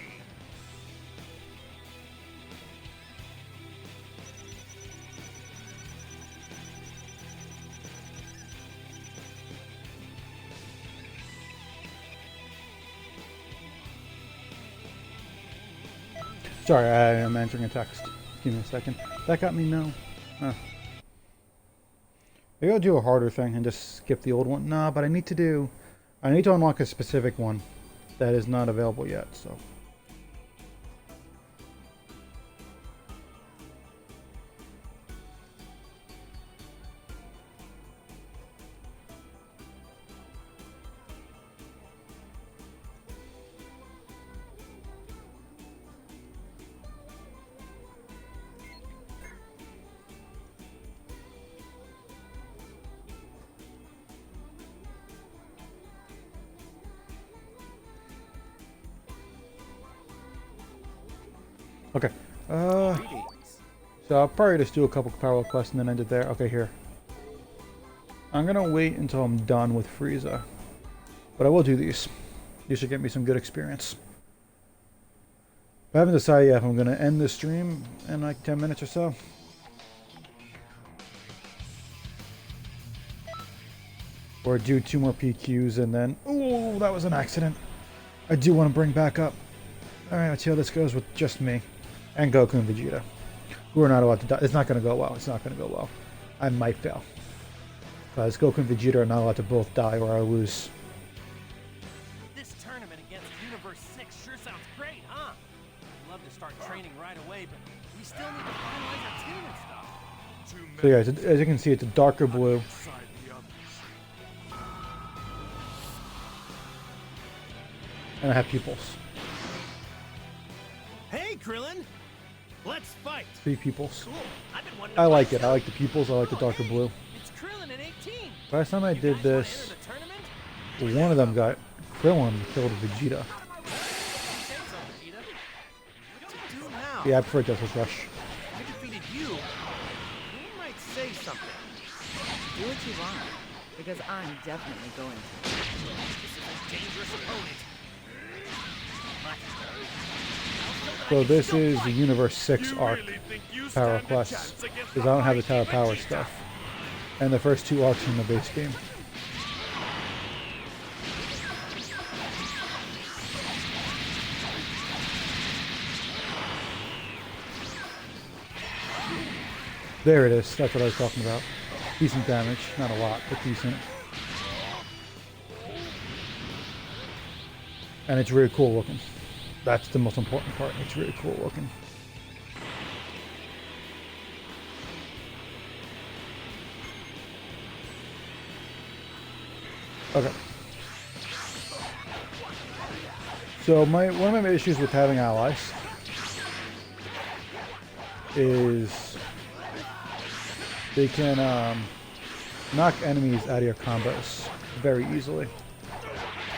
Speaker 1: Sorry, I am answering a text. Give me a second. That got me no. Huh. Maybe I'll do a harder thing and just skip the old one. Nah, but I need to unlock a specific one that is not available yet, so. Okay. So I'll probably just do a couple parallel quests and then end it there. Okay, here. I'm gonna wait until I'm done with Frieza. But I will do these. These should get me some good experience. I haven't decided yet if I'm gonna end the stream in like 10 minutes or so. Or do 2 more PQs and then... Ooh, that was an accident. I do want to bring back up. Alright, let's see how this goes with just me. And Goku and Vegeta. Who are not allowed to die. It's not going to go well. It's not going to go well. I might fail. Because Goku and Vegeta are not allowed to both die or I lose.
Speaker 5: This tournament against Xenoverse 6 sure sounds great, huh? I'd love to start training right away, but we still need to finalize our team and stuff.
Speaker 1: So yeah, as you can see, it's a darker blue. And I have pupils.
Speaker 5: Hey, Krillin! Let's fight!
Speaker 1: 3 pupils.
Speaker 5: Cool. I've been wanting to
Speaker 1: I like
Speaker 5: fight
Speaker 1: it. I like the pupils. I like the darker blue.
Speaker 5: It's Krillin at 18.
Speaker 1: Last time I
Speaker 5: You
Speaker 1: did
Speaker 5: guys wanna
Speaker 1: this,
Speaker 5: enter the tournament?
Speaker 1: one of them got Krillin killed Vegeta.
Speaker 5: Say so, Vegeta. What to do now?
Speaker 1: Yeah, I prefer Justice Rush.
Speaker 5: I defeated you. You might say something.
Speaker 6: Do what you want, because I'm definitely going to.
Speaker 5: This is a dangerous opponent.
Speaker 1: So this is the Universe 6 arc power quests. Because I don't have the Tower Power stuff. And the first 2 arcs in the base game. There it is. That's what I was talking about. Decent damage. Not a lot, but decent. And it's really cool looking. That's the most important part. It's really cool looking. Okay. So one of my issues with having allies is they can knock enemies out of your combos very easily.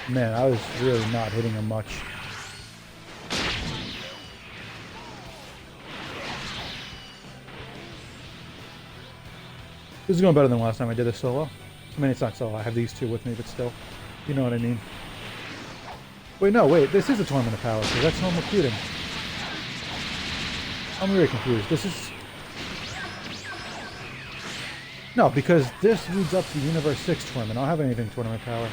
Speaker 1: Man, I was really not hitting them much. This is going better than last time I did this solo. I mean, it's not solo. I have these 2 with me, but still. You know what I mean. Wait, no, wait. This is a Tournament of Power, because that's normal feuding. I'm really confused. This is... No, because this leads up to Universe 6 tournament. I don't have anything Tournament of Power.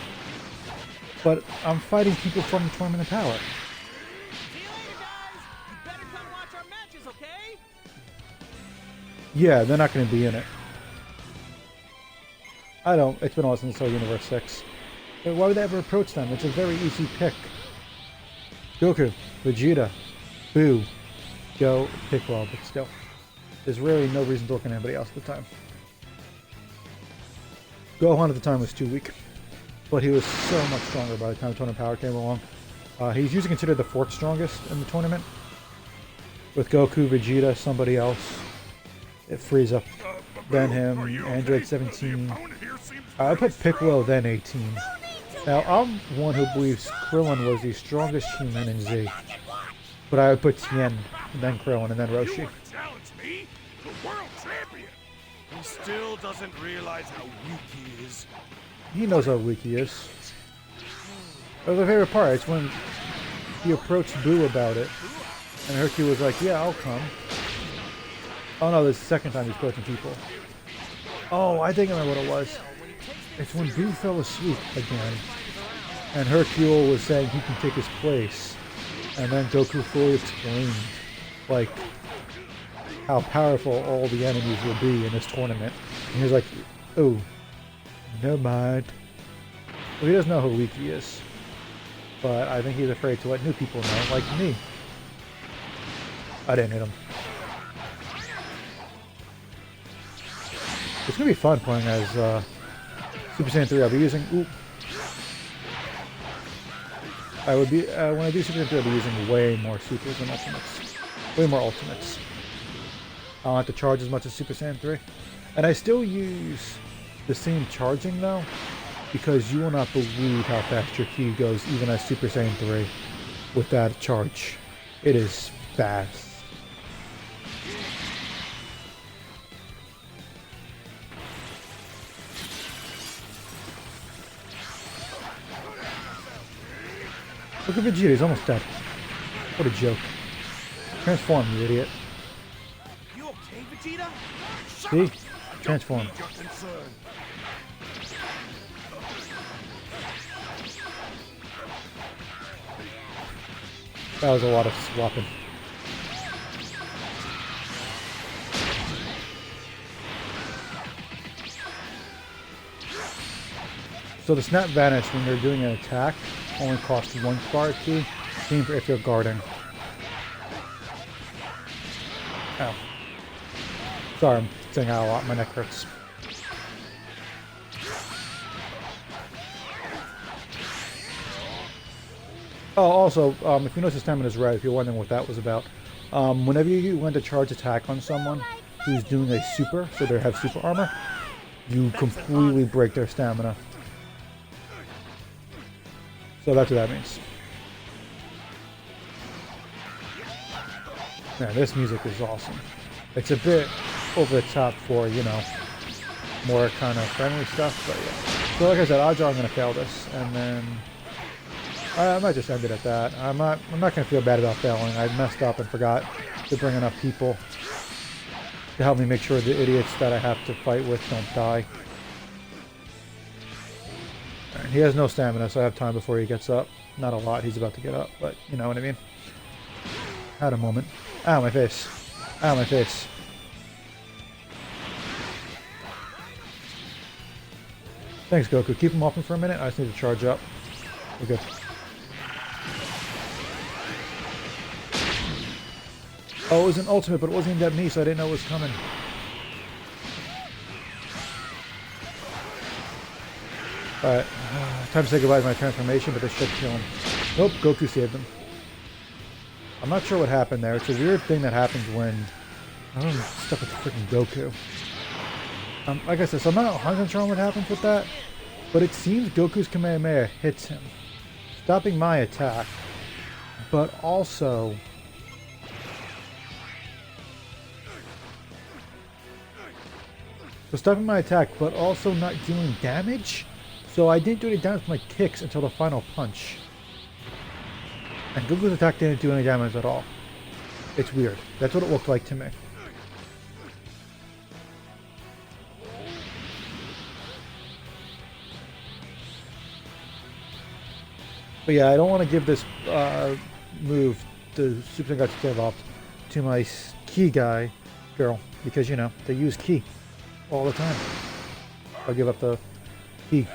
Speaker 1: but I'm fighting people from the Tournament of Power.
Speaker 5: See you later, guys. You better come watch our matches, okay?
Speaker 1: Yeah, they're not going to be in it. It's been a while since I saw Xenoverse 6. But why would they ever approach them? It's a very easy pick. Goku, Vegeta, Boo, Go, Piccolo, but still. There's really no reason to look at anybody else at the time. Gohan at the time was too weak. But he was so much stronger by the time Tournament of Power came along. He's usually considered the fourth strongest in the tournament. With Goku, Vegeta, somebody else. Frieza, then him, Android 17. I put Piccolo, then 18. Now, I'm one who believes Krillin was the strongest human in Z. But I would put Tien, then Krillin, and then Roshi.
Speaker 7: You challenge me? The world champion! He still doesn't realize how weak he is.
Speaker 1: He knows how weak he is. But the favorite part is when he approached Boo about it. And Hercule was like, yeah, I'll come. Oh no, this is the second time he's approaching people. Oh, I think I remember what it was. It's when Boo fell asleep again. And Hercule was saying he can take his place. And then Goku fully explained, like, how powerful all the enemies will be in this tournament. And he was like, oh, never mind. Well, he doesn't know how weak he is. But I think he's afraid to let new people know, like me. I didn't hit him. It's gonna be fun playing as Super Saiyan 3. I'll be using. Oop. I would be when I do Super Saiyan 3, I'll be using way more supers and ultimates. Way more ultimates. I don't have to charge as much as Super Saiyan 3, and I still use the same charging though, because you will not believe how fast your ki goes even as Super Saiyan 3 with that charge. It is fast. Look at Vegeta, he's almost dead. What a joke. Transform, you idiot.
Speaker 7: You okay, Vegeta?
Speaker 1: See? Transform.
Speaker 7: Your concern.
Speaker 1: That was a lot of swapping. So the snap vanish when you're doing an attack only costs 1 star key, same for if you're guarding. Oh. Sorry, I'm saying out a lot, my neck hurts. Oh, also, if you notice stamina is red, if you're wondering what that was about, whenever you want to charge attack on someone who's doing a super, so they have super armor, you completely break their stamina. So that's what that means. Man, this music is awesome. It's a bit over the top for, you know, more kind of friendly stuff, but yeah. So like I said, odds are I'm going to fail this, and then I might just end it at that. I'm not going to feel bad about failing. I messed up and forgot to bring enough people to help me make sure the idiots that I have to fight with don't die. Right, he has no stamina, so I have time before he gets up. Not a lot, he's about to get up, but you know what I mean. Had a moment. Ow, my face. Ow, my face. Thanks, Goku. Keep him off me for a minute. I just need to charge up. We're good. Oh, it was an ultimate, but it wasn't aimed at me, so I didn't know it was coming. Alright, time to say goodbye to my transformation, but this should kill him. Nope, Goku saved him. I'm not sure what happened there. It's a weird thing that happens when I'm stuck with the freaking Goku. Like I said, so I'm not 100% sure what happens with that, but it seems Goku's Kamehameha hits him, stopping my attack, but also stopping my attack, but also not dealing damage. So I didn't do any damage with my kicks until the final punch. And Goku's attack didn't do any damage at all. It's weird. That's what it looked like to me. But yeah, I don't want to give this move, the Super Saiyan Gotcha evolved, to my key guy, girl, because you know they use key all the time. I'll give up the key.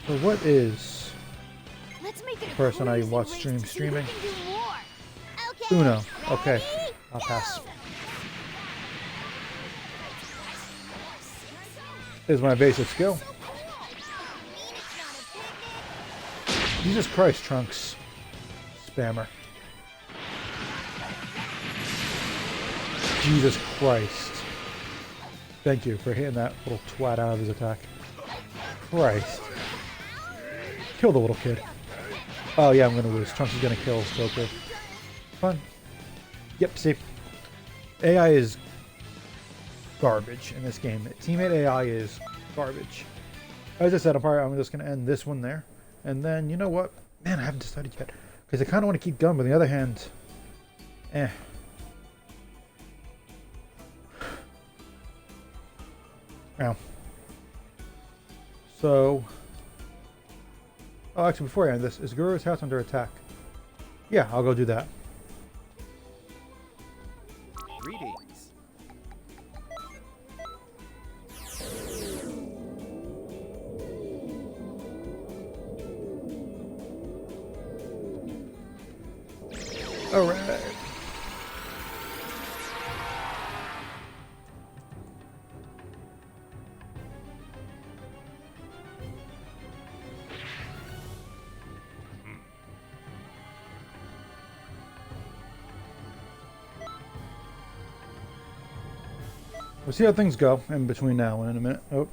Speaker 1: So what is
Speaker 4: Let's make it a
Speaker 1: person I
Speaker 4: cruising
Speaker 1: watch
Speaker 4: race
Speaker 1: stream
Speaker 4: to see who
Speaker 1: streaming?
Speaker 4: can do more. Okay,
Speaker 1: Uno. Okay,
Speaker 4: ready?
Speaker 1: I'll pass.
Speaker 4: Go!
Speaker 1: Is my basic skill. Jesus Christ, Trunks. Spammer. Jesus Christ. Thank you for hitting that little twat out of his attack. Christ. Kill the little kid. Oh yeah, I'm gonna lose. Trunks is gonna kill Goku. Fun. Yep, see. AI is garbage in this game. Teammate AI is garbage. As I said, I'm just gonna end this one there. And then, you know what? Man, I haven't decided yet. Because I kind of want to keep going, but on the other hand, Now. So, oh, actually, before I end this, is Guru's house under attack? Yeah, I'll go do that.
Speaker 5: Greetings.
Speaker 1: All right. We'll see how things go in between now and in a minute. Oh.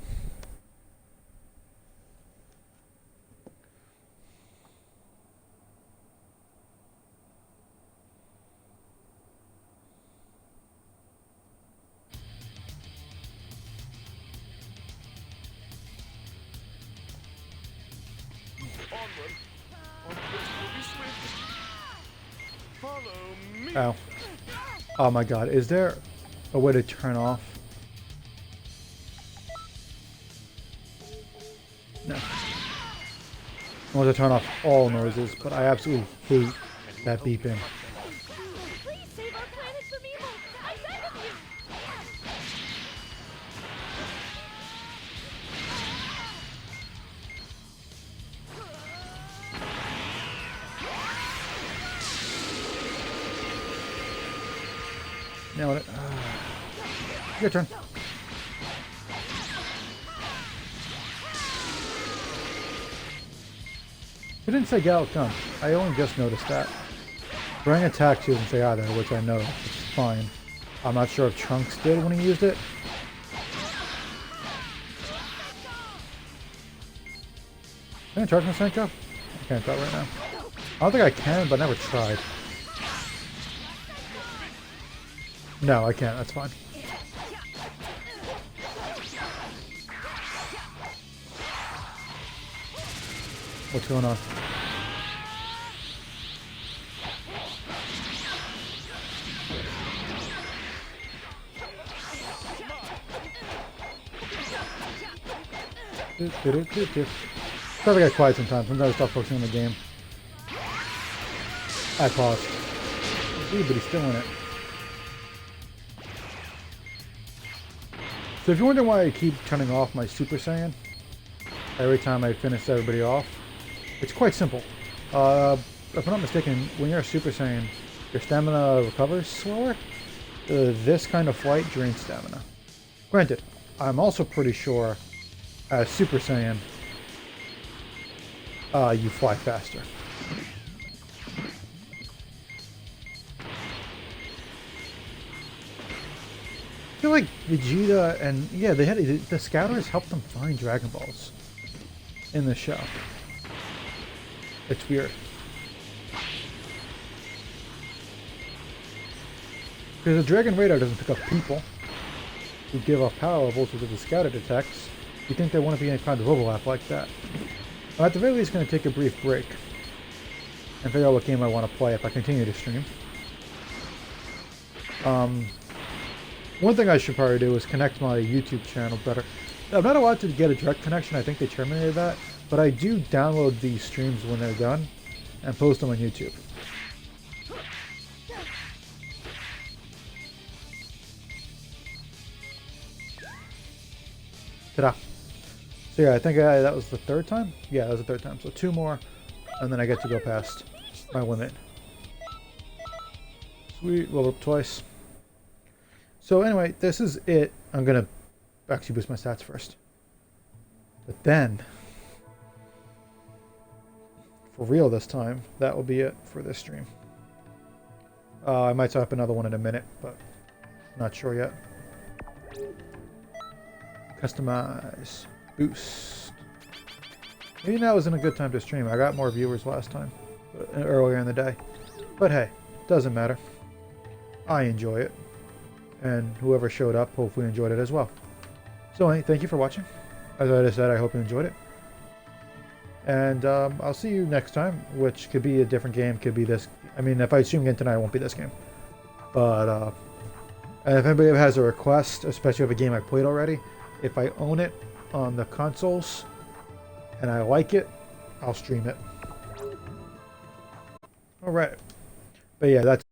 Speaker 7: Onward. Onward will be swift. Follow me.
Speaker 1: Ow. Oh my god, is there a way to turn off? No. I want to turn off all noises, but I absolutely hate that beeping.
Speaker 4: Please save our planet from evil. I beg of you.
Speaker 1: Nailed it. Your turn. It didn't say Gal come. I only just noticed that. Bring attack to and say either, which I know, which is fine. I'm not sure if Trunks did when he used it. Can I charge Masenko? I can't tell right now. I don't think I can, but I never tried. No, I can't. That's fine. What's going on? Probably get quiet sometimes. Sometimes I stop focusing on the game. I paused. Ooh, but he's still in it. So if you're wondering why I keep turning off my Super Saiyan every time I finish everybody off, it's quite simple. If I'm not mistaken, when you're a Super Saiyan, your stamina recovers slower. This kind of flight drains stamina. Granted, I'm also pretty sure as Super Saiyan, you fly faster. I feel like Vegeta and yeah, they had the scouters helped them find Dragon Balls in the show. It's weird. Because the Dragon Radar doesn't pick up people who give off power levels with the scouter detects. You think there wouldn't be any kind of overlap like that? I'm at the very least going to take a brief break and figure out what game I want to play if I continue to stream. One thing I should probably do is connect my YouTube channel better. I'm not allowed to get a direct connection. I think they terminated that. But I do download these streams when they're done and post them on YouTube. Ta-da. So yeah, I think that was the third time? Yeah, that was the third time. So 2 more, and then I get to go past my limit. Sweet, level up twice. So anyway, this is it. I'm going to actually boost my stats first. But then, for real this time, that will be it for this stream. I might set up another one in a minute, but not sure yet. Customize. Boost. Maybe now isn't a good time to stream. I got more viewers last time, earlier in the day. But hey, doesn't matter. I enjoy it. And whoever showed up hopefully enjoyed it as well. So hey, thank you for watching. As I said, I hope you enjoyed it. And I'll see you next time, which could be a different game, could be this. I mean, if I stream again tonight, it won't be this game. But, and if anybody has a request, especially of a game I played already, if I own it on the consoles and I like it, I'll stream it. Alright. But yeah, that's